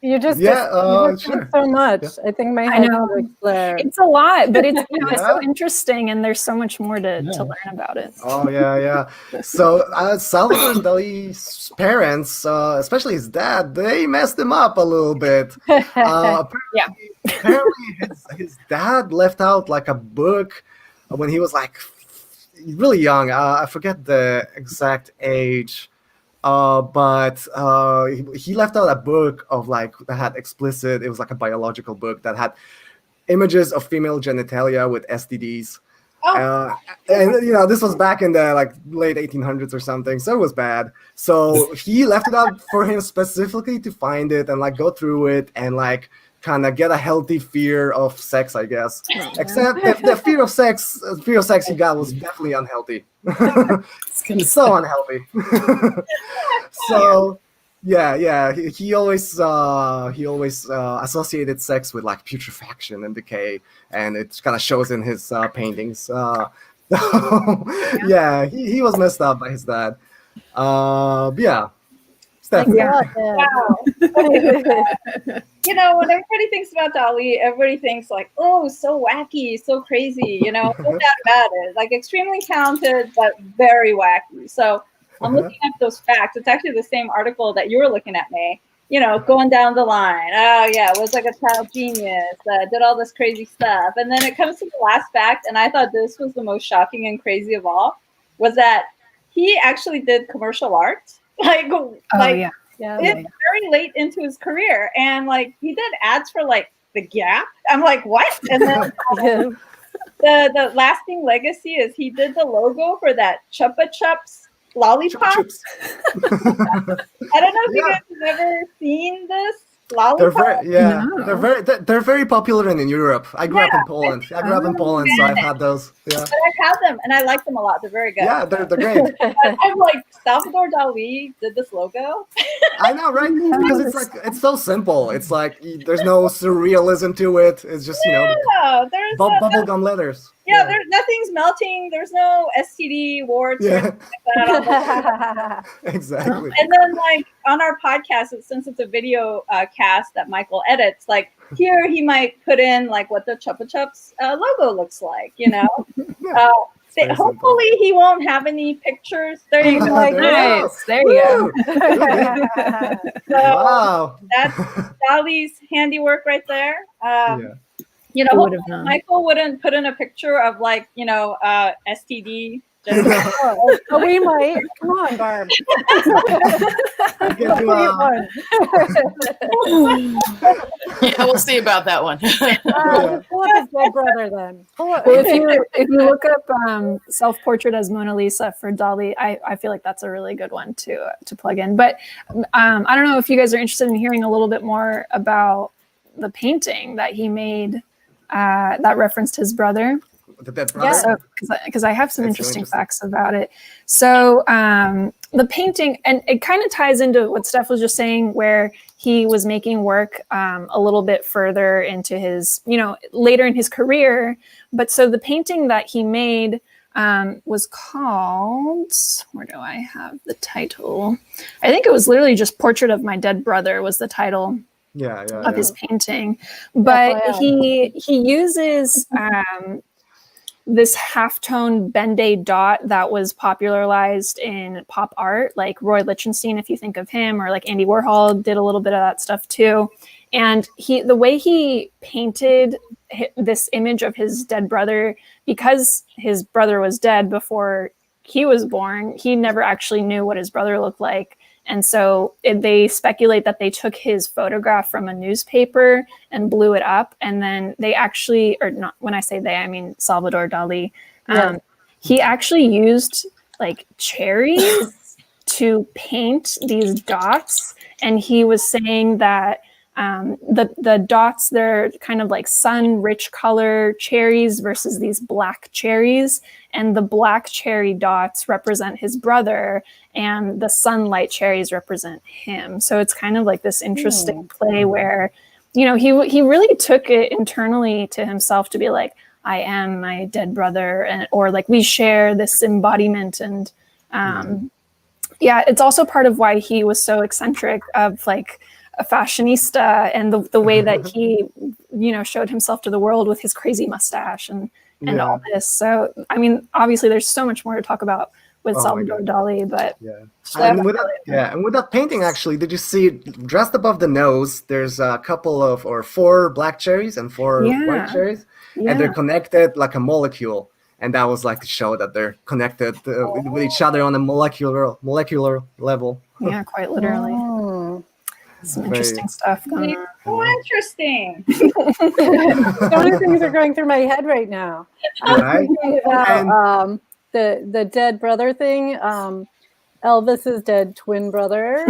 Speaker 2: You just
Speaker 3: sure.
Speaker 2: so much. Yeah. I think my head will explode.
Speaker 6: It's a lot, but it's it's so interesting, and there's so much more to learn about it.
Speaker 3: Oh yeah. So Salvador Dali's parents, especially his dad, they messed him up a little bit. Apparently his dad left out like a book when he was like really young. I forget the exact age. But he left out a book of like that had explicit. It was like a biological book that had images of female genitalia with STDs. And this was back in the like late 1800s or something, so it was bad. So he left it out for him specifically to find it and like go through it and like kind of get a healthy fear of sex, I guess. Except the fear of sex he got was definitely unhealthy. So unhealthy. So he always associated sex with like putrefaction and decay, and it kind of shows in his paintings. He was messed up by his dad. Steph.
Speaker 2: Thanks a lot, Dad.
Speaker 5: Wow. You know, when everybody thinks about Dali, everybody thinks like, oh, so wacky, so crazy, you know, no doubt about it. Like extremely talented, but very wacky. So I'm looking at those facts. It's actually the same article that you were looking at, May. You know, going down the line. Oh yeah, was like a child genius. Did all this crazy stuff, and then it comes to the last fact, and I thought this was the most shocking and crazy of all, was that he actually did commercial art. Like
Speaker 6: yeah.
Speaker 5: it's very late into his career, and like he did ads for like the Gap. I'm like, what? And then the lasting legacy is he did the logo for that Chupa Chups lollipop. I don't know if you guys have ever seen this lollipop.
Speaker 3: They're very popular in Europe. I grew up in Poland. So I've had those. Yeah,
Speaker 5: but I've had them and I like them a lot. They're very good.
Speaker 3: Yeah, they're great.
Speaker 5: I'm like, Salvador Dali did this logo.
Speaker 3: I know, right? Because it's like it's so simple. It's like there's no surrealism to it. It's just
Speaker 5: there's
Speaker 3: bubblegum letters.
Speaker 5: Yeah, there's nothing's melting. There's no STD warts.
Speaker 3: Yeah.
Speaker 5: Like that.
Speaker 3: Exactly.
Speaker 5: And then, like on our podcast, since it's a video cast that Michael edits, like here he might put in like what the Chupa Chups logo looks like. You know, hopefully he won't have any pictures. There you go.
Speaker 6: Nice. There you go.
Speaker 3: Wow.
Speaker 5: That's Dali's handiwork right there. You know, hopefully Michael wouldn't put in a picture of like, you know, STD.
Speaker 2: We might. Come on, Barb.
Speaker 4: Yeah, we'll see about that one.
Speaker 2: Pull up his dead brother then.
Speaker 6: Well, if you look up self-portrait as Mona Lisa for Dali, I feel like that's a really good one to plug in. But I don't know if you guys are interested in hearing a little bit more about the painting that he made that referenced his brother.
Speaker 3: The dead brother?
Speaker 6: So, because I have some interesting facts about it. So the painting, and it kind of ties into what Steph was just saying, where he was making work a little bit further into his, you know, later in his career. But so the painting that he made was called, where do I have the title? I think it was literally just Portrait of My Dead Brother was the title. Of his painting, but he uses this halftone Ben-Day dot that was popularized in pop art, like Roy Lichtenstein, if you think of him, or like Andy Warhol did a little bit of that stuff too. And the way he painted this image of his dead brother, because his brother was dead before he was born, he never actually knew what his brother looked like. And so they speculate that they took his photograph from a newspaper and blew it up. And then they actually, or not, when I say they, I mean Salvador Dali. He actually used like cherries to paint these dots. And he was saying that the dots, they're kind of like sun-rich color cherries versus these black cherries. And the black cherry dots represent his brother, and the sunlight cherries represent him. So it's kind of like this interesting play where, you know, he really took it internally to himself to be like, I am my dead brother, and or like we share this embodiment. And it's also part of why he was so eccentric of like a fashionista, and the way that he, you know, showed himself to the world with his crazy mustache and all this. So, I mean, obviously there's so much more to talk about with Salvador Dali, but
Speaker 3: and with that painting, actually, did you see just above the nose, there's a couple of, or 4 black cherries and 4 white cherries, and they're connected like a molecule. And that was like to show that they're connected with each other on a molecular level.
Speaker 6: Yeah, quite literally. Some interesting stuff going on.
Speaker 5: So interesting.
Speaker 2: So many things are going through my head right now.
Speaker 3: Right?
Speaker 2: The dead brother thing. Elvis's dead twin brother.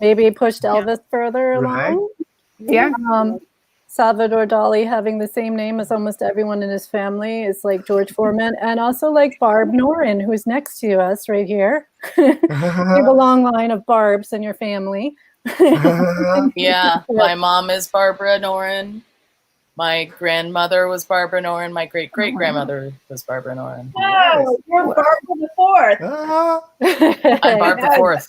Speaker 2: Maybe pushed Elvis further along. Salvador Dali having the same name as almost everyone in his family is like George Foreman, and also like Barb Norin, who's next to us right here. You have a long line of Barbs in your family.
Speaker 4: Yeah, my mom is Barbara Norin. My grandmother was Barbara Norin. My great-great-grandmother was Barbara Norin.
Speaker 5: Wow, you're Barbara the fourth.
Speaker 4: I'm Barb the fourth.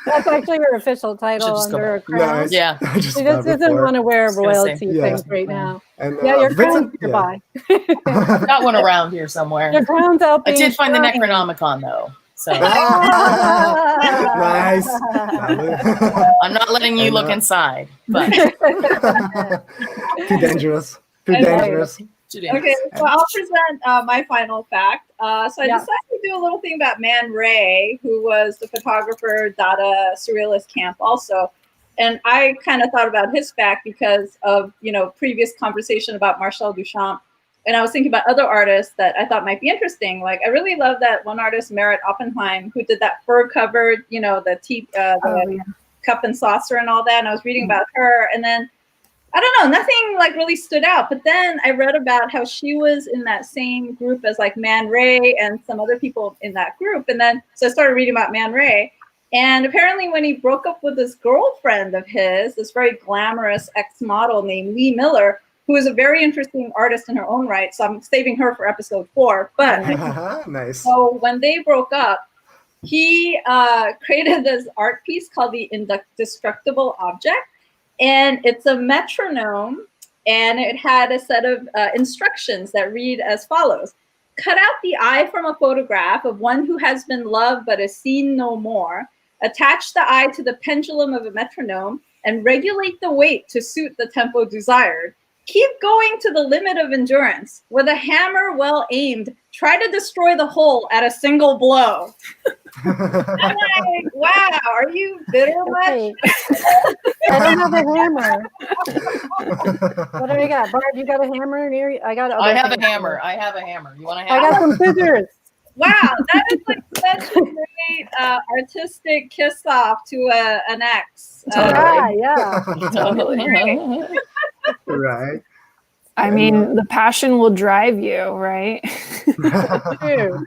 Speaker 2: That's actually her official title
Speaker 4: Should just go
Speaker 2: under her
Speaker 4: back.
Speaker 2: crown.
Speaker 3: Nice.
Speaker 4: Yeah.
Speaker 3: Just
Speaker 2: She just
Speaker 3: Barb the
Speaker 2: doesn't
Speaker 3: Fourth.
Speaker 2: want to wear
Speaker 4: Just gonna say,
Speaker 2: royalty
Speaker 3: yeah.
Speaker 2: things right now.
Speaker 3: And,
Speaker 2: Yeah, your crown's
Speaker 3: Vincent,
Speaker 2: nearby.
Speaker 4: Got one around here somewhere.
Speaker 2: Your crown's out
Speaker 4: I
Speaker 2: being
Speaker 4: did find the
Speaker 2: shrine.
Speaker 4: Necronomicon though, so
Speaker 3: Nice.
Speaker 4: I'm not letting you
Speaker 3: And,
Speaker 4: look inside. But
Speaker 3: Too dangerous. Too
Speaker 5: Okay.
Speaker 3: dangerous.
Speaker 5: Okay, so I'll present my final fact. So I
Speaker 2: Yeah.
Speaker 5: decided to do a little thing about Man Ray, who was the photographer, Dada Surrealist camp also. And I kind of thought about his fact because of, previous conversation about Marcel Duchamp. And I was thinking about other artists that I thought might be interesting. Like, I really love that one artist, Merritt Oppenheim, who did that fur-covered, the cup and saucer and all that. And I was reading about her. And then, I don't know, nothing like really stood out. But then I read about how she was in that same group as like Man Ray and some other people in that group. And then, so I started reading about Man Ray. And apparently when he broke up with this girlfriend of his, this very glamorous ex-model named Lee Miller, who is a very interesting artist in her own right. So I'm saving her for episode 4. But
Speaker 3: Nice.
Speaker 5: so when they broke up, he created this art piece called the Indestructible Object. And it's a metronome, and it had a set of instructions that read as follows. Cut out the eye from a photograph of one who has been loved but is seen no more. Attach the eye to the pendulum of a metronome and regulate the weight to suit the tempo desired. Keep going to the limit of endurance. With a hammer well aimed, try to destroy the whole at a single blow. I'm like, wow, are you bitter much?
Speaker 2: Okay. I don't have a hammer. What do I got? Barb, you got a hammer near you? I have a hammer.
Speaker 4: I have a hammer. You want a
Speaker 2: I
Speaker 4: hammer?
Speaker 2: got some scissors.
Speaker 5: Wow, that is like such a great artistic kiss off to an ex.
Speaker 2: Yeah.
Speaker 4: Totally.
Speaker 3: Right.
Speaker 6: I mean, the passion will drive you, right?
Speaker 2: True.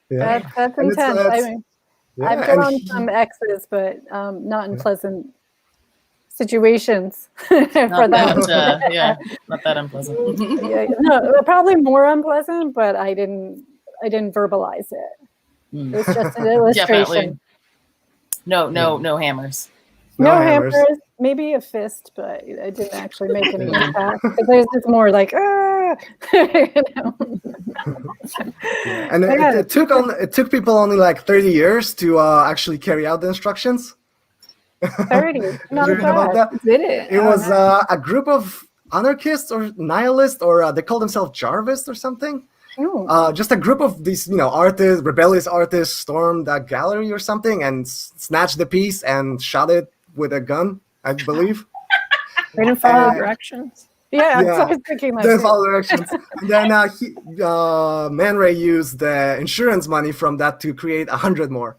Speaker 3: Yeah.
Speaker 2: That's
Speaker 3: And it's,
Speaker 2: intense. I
Speaker 3: it's-
Speaker 2: mean,
Speaker 3: Yeah,
Speaker 2: I've
Speaker 3: and
Speaker 2: drawn some exes, but not in pleasant situations for
Speaker 4: Not
Speaker 2: that.
Speaker 4: not that unpleasant.
Speaker 2: Yeah, no, probably more unpleasant, but I didn't verbalize it. It was just an illustration.
Speaker 4: Definitely. No hammers.
Speaker 2: No hammers, maybe a fist, but I didn't actually make any impact. There's just more like, you know.
Speaker 3: Yeah. And it took people only like 30 years to actually carry out the instructions.
Speaker 2: 30.
Speaker 3: Did
Speaker 2: Not
Speaker 3: you read about
Speaker 2: bad.
Speaker 3: that?
Speaker 6: Did it?
Speaker 3: It was a group of anarchists or nihilists, or they call themselves Jarvists or something.
Speaker 2: Ooh.
Speaker 3: Just a group of these, artists, rebellious artists, stormed a gallery or something and snatched the piece and shot it with a gun, I believe.
Speaker 6: They didn't follow directions.
Speaker 2: Yeah,
Speaker 3: Yeah.
Speaker 2: so I was thinking that.
Speaker 3: Then
Speaker 2: too.
Speaker 3: follow directions. And then Man Ray used the insurance money from that to create 100 more.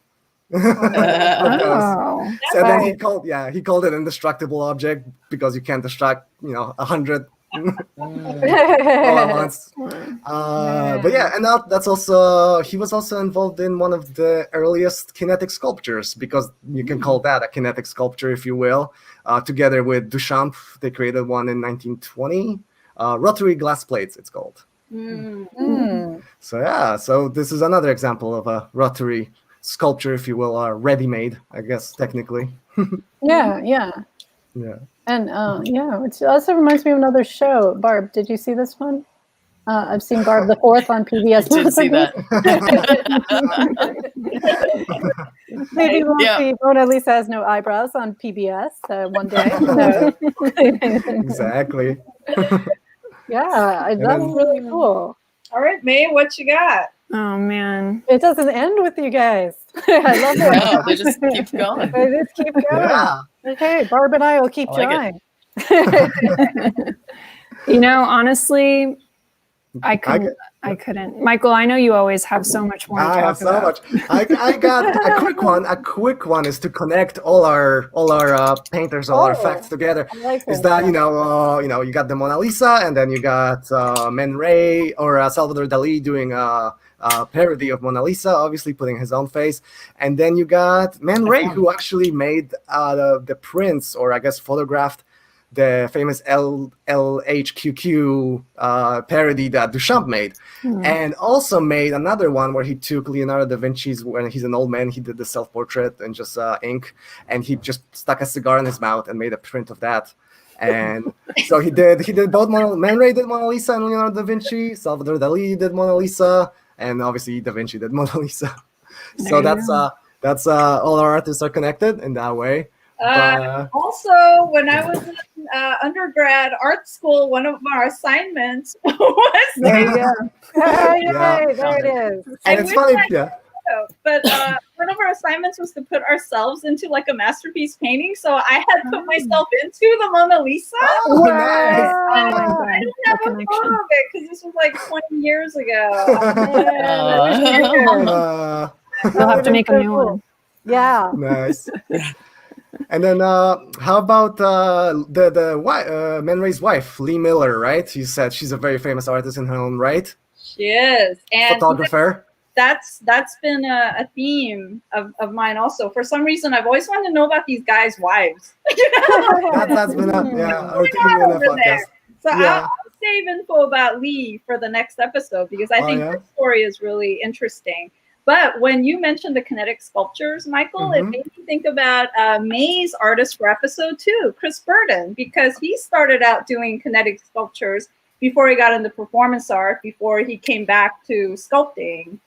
Speaker 6: Oh.
Speaker 3: So then he called it an indestructible object because you can't destruct 100 all at once. But yeah, and that's also, he was also involved in one of the earliest kinetic sculptures, because you can call that a kinetic sculpture, if you will. Together with Duchamp, they created one in 1920. Rotary glass plates, it's called. So yeah, so this is another example of a rotary sculpture, if you will, or ready-made, I guess, technically.
Speaker 2: Yeah.
Speaker 3: Yeah.
Speaker 2: And it also reminds me of another show. Barb, did you see this one? I've seen Barb the Fourth on PBS.
Speaker 4: Did see that.
Speaker 2: Maybe we'll
Speaker 4: Yeah.
Speaker 2: see Mona Lisa Has No Eyebrows on PBS one day. So,
Speaker 3: Exactly.
Speaker 2: yeah, that's really cool.
Speaker 5: All right, May, what you got?
Speaker 6: Oh man.
Speaker 2: It doesn't end with you guys. I love it.
Speaker 4: No, they just keep going.
Speaker 2: They just keep going.
Speaker 3: Yeah.
Speaker 2: Okay, Barb and I will keep
Speaker 4: I like
Speaker 2: trying.
Speaker 6: Honestly, I couldn't. Michael, I know you always have so much more to
Speaker 3: I
Speaker 6: talk
Speaker 3: have so
Speaker 6: about.
Speaker 3: much. I got a quick one. A quick one is to connect all our painters, all our facts together.
Speaker 2: I like
Speaker 3: Is
Speaker 2: that.
Speaker 3: that you got the Mona Lisa, and then you got Man Ray or Salvador Dali doing a parody of Mona Lisa, obviously putting his own face, and then you got Man Ray, who actually made the prints, or I guess photographed the famous LHQQ parody that Duchamp made. And also made another one where he took Leonardo da Vinci's, when he's an old man, he did the self-portrait and just ink, and he just stuck a cigar in his mouth and made a print of that. And so he did both. Man Ray did Mona Lisa and Leonardo da Vinci. Salvador Dali did Mona Lisa, and obviously Da Vinci did Mona Lisa. So that's all our artists are connected in that way.
Speaker 5: Also, when I was in undergrad art school, one of our assignments was
Speaker 2: There you go. There it is.
Speaker 3: And it's funny, yeah.
Speaker 5: But one of our assignments was to put ourselves into like a masterpiece painting. So I had put myself into the Mona Lisa.
Speaker 3: Oh, nice.
Speaker 5: I don't have a photo of it because this was like 20 years ago.
Speaker 6: We'll have to make a new one.
Speaker 2: Yeah.
Speaker 3: Nice. And then how about Man Ray's wife, Lee Miller, right? You said she's a very famous artist in her own right.
Speaker 5: She is. And
Speaker 3: photographer.
Speaker 5: That's been a theme of mine also. For some reason, I've always wanted to know about these guys' wives.
Speaker 3: That's been our theme in the podcast.
Speaker 5: So I'll save info about Lee for the next episode because I think her story is really interesting. But when you mentioned the kinetic sculptures, Michael, it made me think about May's artist for episode 2, Chris Burden, because he started out doing kinetic sculptures before he got into performance art, before he came back to sculpting.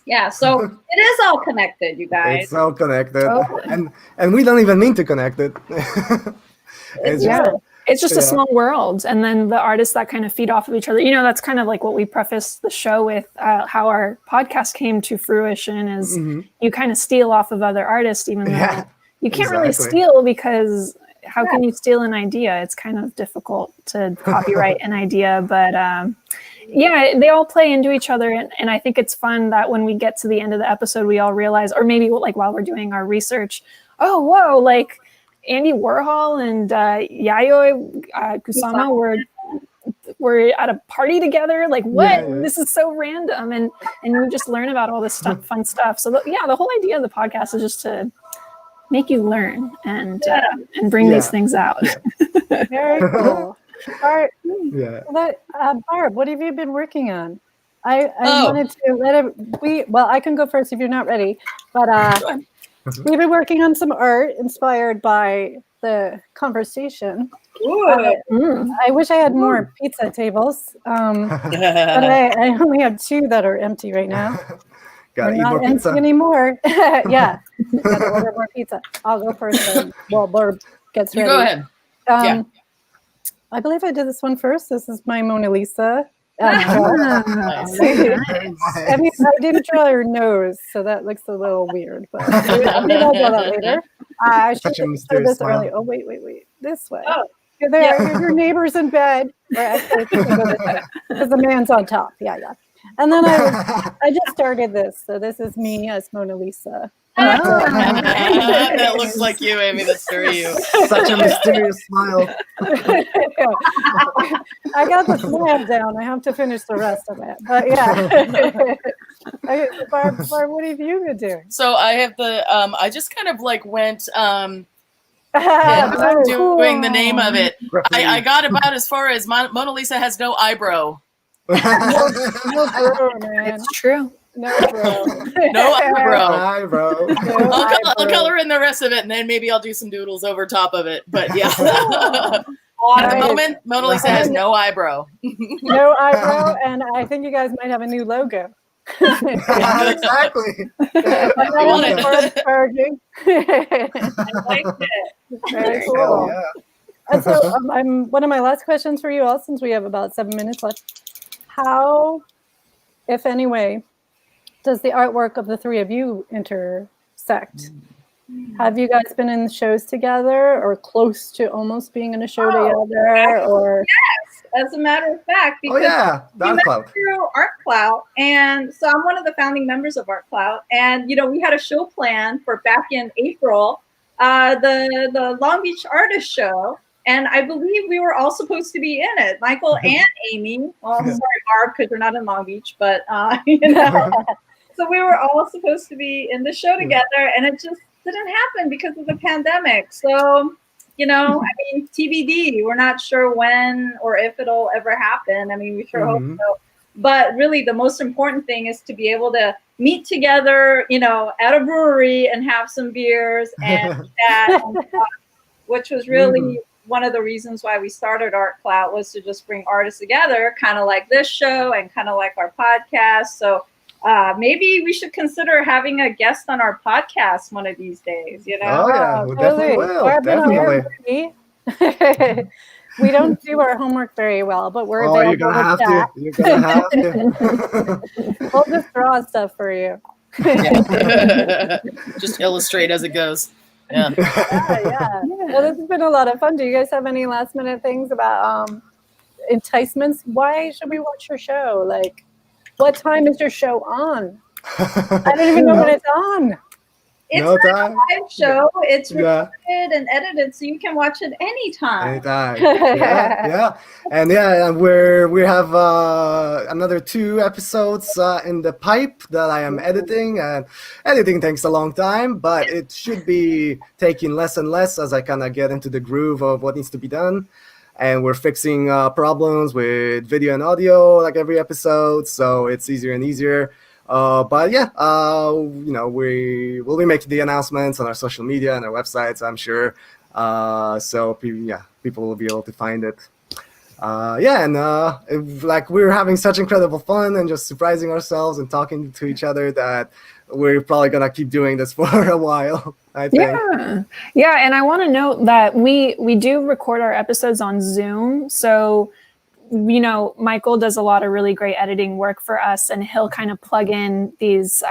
Speaker 5: Yeah, so it is all connected, you guys.
Speaker 3: It's all connected. And we don't even mean to connect it.
Speaker 6: It's just a small world. And then the artists that kind of feed off of each other. You know, that's kind of like what we prefaced the show with, how our podcast came to fruition is you kind of steal off of other artists, even though you can't really steal, because how can you steal an idea? It's kind of difficult to copyright an idea. But they all play into each other. And I think it's fun that when we get to the end of the episode, we all realize, or maybe like while we're doing our research, oh, whoa, like Andy Warhol and Yayoi Kusama were at a party together. Like, what? This is so random. And you just learn about all this stuff, fun stuff. So the whole idea of the podcast is just to make you learn and bring these things out.
Speaker 2: Very cool. All right. Barb, what have you been working on? I wanted to I can go first if you're not ready, but we've been working on some art inspired by the conversation. I wish I had more pizza tables, but I only have 2 that are empty right now.
Speaker 3: Gotta eat
Speaker 2: not
Speaker 3: more
Speaker 2: empty
Speaker 3: pizza
Speaker 2: anymore. Gotta order more pizza. I'll go first. While Barb gets ready.
Speaker 4: You go ahead.
Speaker 2: I believe I did this one first. This is my Mona Lisa.
Speaker 4: Nice.
Speaker 2: I mean, I didn't draw her nose, so that looks a little weird. But maybe I'll draw that later. I should have started this early. Oh, wait. This way. Oh, you're there. Your neighbor's in bed. Because the man's on top. Yeah. And then I just started this. So this is me as Mona Lisa.
Speaker 4: That looks like you, Amy. That's very you.
Speaker 3: Such a mysterious smile.
Speaker 2: I got the slab down. I have to finish the rest of it. But Barb, what have you been doing?
Speaker 4: So I have I just kind of like went
Speaker 2: cool.
Speaker 4: doing the name of it. I got about as far as Mona Lisa has no eyebrow.
Speaker 2: No bro, man.
Speaker 6: It's true.
Speaker 2: No bro.
Speaker 4: No eyebrow.
Speaker 3: I'll
Speaker 4: color in the rest of it, and then maybe I'll do some doodles over top of it. But yeah, at the moment, Mona Lisa has no eyebrow.
Speaker 2: No eyebrow, and I think you guys might have a new logo.
Speaker 3: Exactly.
Speaker 5: I liked it.
Speaker 2: Very cool. And so, one of my last questions for you all, since we have about 7 minutes left. How, if any way, does the artwork of the 3 of you intersect? Have you guys been in shows together, or close to almost being in a show together? Or
Speaker 5: yes, as a matter of fact, because we met through Art Clout, and so I'm one of the founding members of Art Clout, and we had a show planned for back in April, the Long Beach Artist Show. And I believe we were all supposed to be in it, Michael and Amy. Well, sorry, Barb, because you're not in Long Beach, but so we were all supposed to be in the show together, and it just didn't happen because of the pandemic. So you know, I mean, TBD. We're not sure when or if it'll ever happen. I mean, we sure hope so. But really, the most important thing is to be able to meet together, you know, at a brewery and have some beers and chat, and talk, which was really one of the reasons why we started Art Clout, was to just bring artists together, kind of like this show and kind of like our podcast. So maybe we should consider having a guest on our podcast one of these days, you know?
Speaker 3: Oh, yeah, we definitely will.
Speaker 2: Definitely. We don't do our homework very well, but we're available.
Speaker 3: You're gonna have to. You're gonna have to.
Speaker 2: We'll just draw stuff for you.
Speaker 4: Just illustrate as it goes. Yeah.
Speaker 2: Yeah. Well, this has been a lot of fun. Do you guys have any last minute things about enticements? Why should we watch your show? Like, what time is your show on? I don't even know when it's on.
Speaker 5: It's a live show. It's recorded and edited, so you can watch it anytime.
Speaker 3: Anytime. Yeah. And we have another 2 episodes in the pipe that I am editing, and editing takes a long time, but it should be taking less and less as I kind of get into the groove of what needs to be done. And we're fixing problems with video and audio like every episode, so it's easier and easier. But yeah, you know, we will be making the announcements on our social media and our websites, I'm sure. So people will be able to find it. Like we're having such incredible fun and just surprising ourselves and talking to each other that we're probably gonna keep doing this for a while, I think.
Speaker 6: Yeah, and I want to note that we do record our episodes on Zoom, so you know, Michael does a lot of really great editing work for us, and he'll kind of plug in these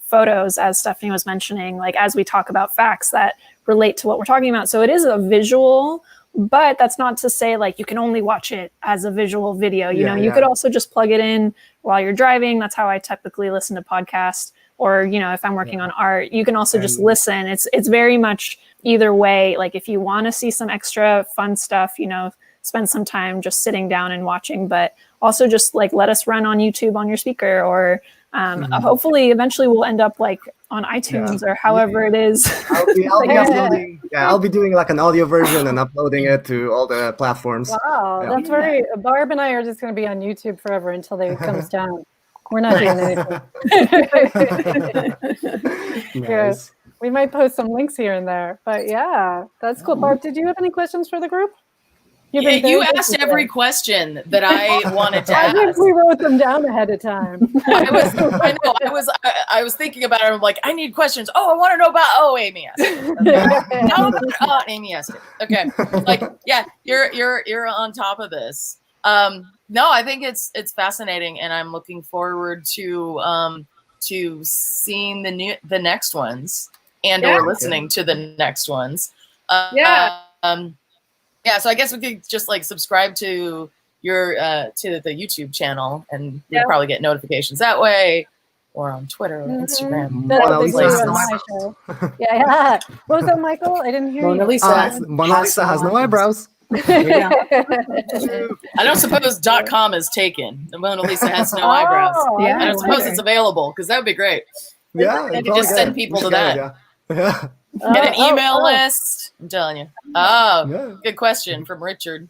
Speaker 6: photos, as Stephanie was mentioning, like as we talk about facts that relate to what we're talking about. So it is a visual, but that's not to say like you can only watch it as a visual video. You know, you could also just plug it in while you're driving. That's how I typically listen to podcasts. Or, you know, if I'm working on art, you can also just listen. It's very much either way. Like if you want to see some extra fun stuff, you know, spend some time just sitting down and watching, but also just like let us run on YouTube on your speaker, or hopefully eventually we'll end up like on iTunes or however it is.
Speaker 3: I'll be doing like an audio version and uploading it to all the platforms.
Speaker 2: Wow, that's very. Barb and I are just going to be on YouTube forever until they comes down. We're not doing anything.
Speaker 3: Nice.
Speaker 2: We might post some links here and there, but yeah, that's cool. Barb, did you have any questions for the group?
Speaker 4: You asked every question that I wanted to ask.
Speaker 2: I think we wrote them down ahead of time.
Speaker 4: I was thinking about it. I'm like, I need questions. Oh, I want to know about. Amy asked it. Amy asked it. Okay, like you're on top of this. No, I think it's fascinating, and I'm looking forward to seeing the next ones or listening to the next ones. So I guess we could just like subscribe to your to the YouTube channel, and you'll probably get notifications that way, or on Twitter or Instagram.
Speaker 2: Mona Lisa. What was that, Michael? I didn't hear you.
Speaker 3: Mona Lisa has no eyebrows.
Speaker 4: I don't suppose .com is taken. The Mona Lisa has no eyebrows. I don't suppose it's available, because that would be great.
Speaker 3: Yeah,
Speaker 4: you could just send people to that. Get an email list. I'm telling you. Good question from Richard.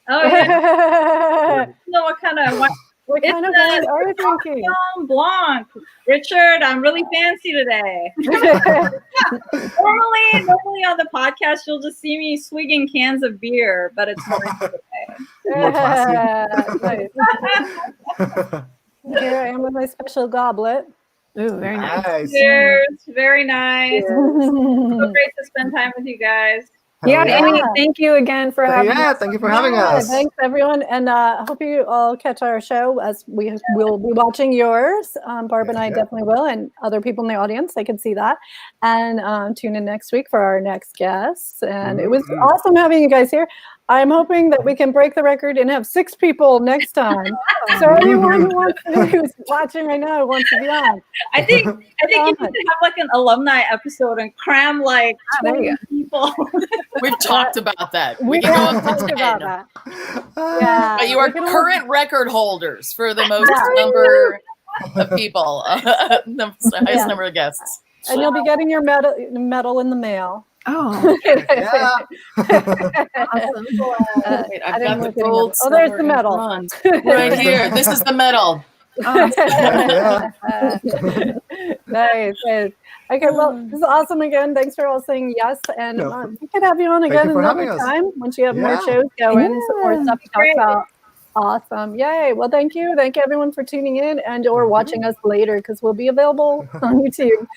Speaker 5: I know what kind of
Speaker 2: wine are you drinking?
Speaker 5: Blanc. Richard, I'm really fancy today. Normally on the podcast, you'll just see me swigging cans of beer, but it's more today.
Speaker 2: Nice. Here I am with my special goblet.
Speaker 6: Ooh, very nice.
Speaker 5: Cheers. Very nice. So great to spend time with you guys.
Speaker 6: Amy, thank you again for having us.
Speaker 3: Thank you for having us.
Speaker 2: Thanks, everyone. And I hope you all catch our show, as we will be watching yours. Barb and I definitely will, and other people in the audience, I can see that. And tune in next week for our next guests. And it was awesome having you guys here. I'm hoping that we can break the record and have 6 people next time. So anyone who's watching right now who wants to be on.
Speaker 5: I think you need to have like an alumni episode and cram like 20 people.
Speaker 4: We've talked about that. We can go up to 10. But you are current record holders for the most number of people, the highest number of guests.
Speaker 2: And you'll be getting your medal in the mail.
Speaker 6: Oh,
Speaker 3: Yeah.
Speaker 6: awesome.
Speaker 4: Wait,
Speaker 2: I
Speaker 4: I've
Speaker 2: didn't
Speaker 4: got the
Speaker 2: look at any
Speaker 4: gold.
Speaker 2: medals. Oh, there's
Speaker 4: silver,
Speaker 2: the
Speaker 4: and
Speaker 2: medal.
Speaker 4: bronze. Right here. This is the medal.
Speaker 3: Yeah.
Speaker 2: Nice, nice. Okay, well, this is awesome again. Thanks for all saying yes, and
Speaker 3: No,
Speaker 2: we could have you on
Speaker 3: thank
Speaker 2: again
Speaker 3: you for
Speaker 2: another
Speaker 3: having us.
Speaker 2: time once you have more
Speaker 3: Yeah.
Speaker 2: shows going, some more
Speaker 6: Yeah.
Speaker 2: stuff to talk
Speaker 5: Great.
Speaker 2: about. Awesome. Yay. Well, thank you. Thank you everyone for tuning in and or
Speaker 3: Thank you.
Speaker 2: watching us later because we'll be available on YouTube.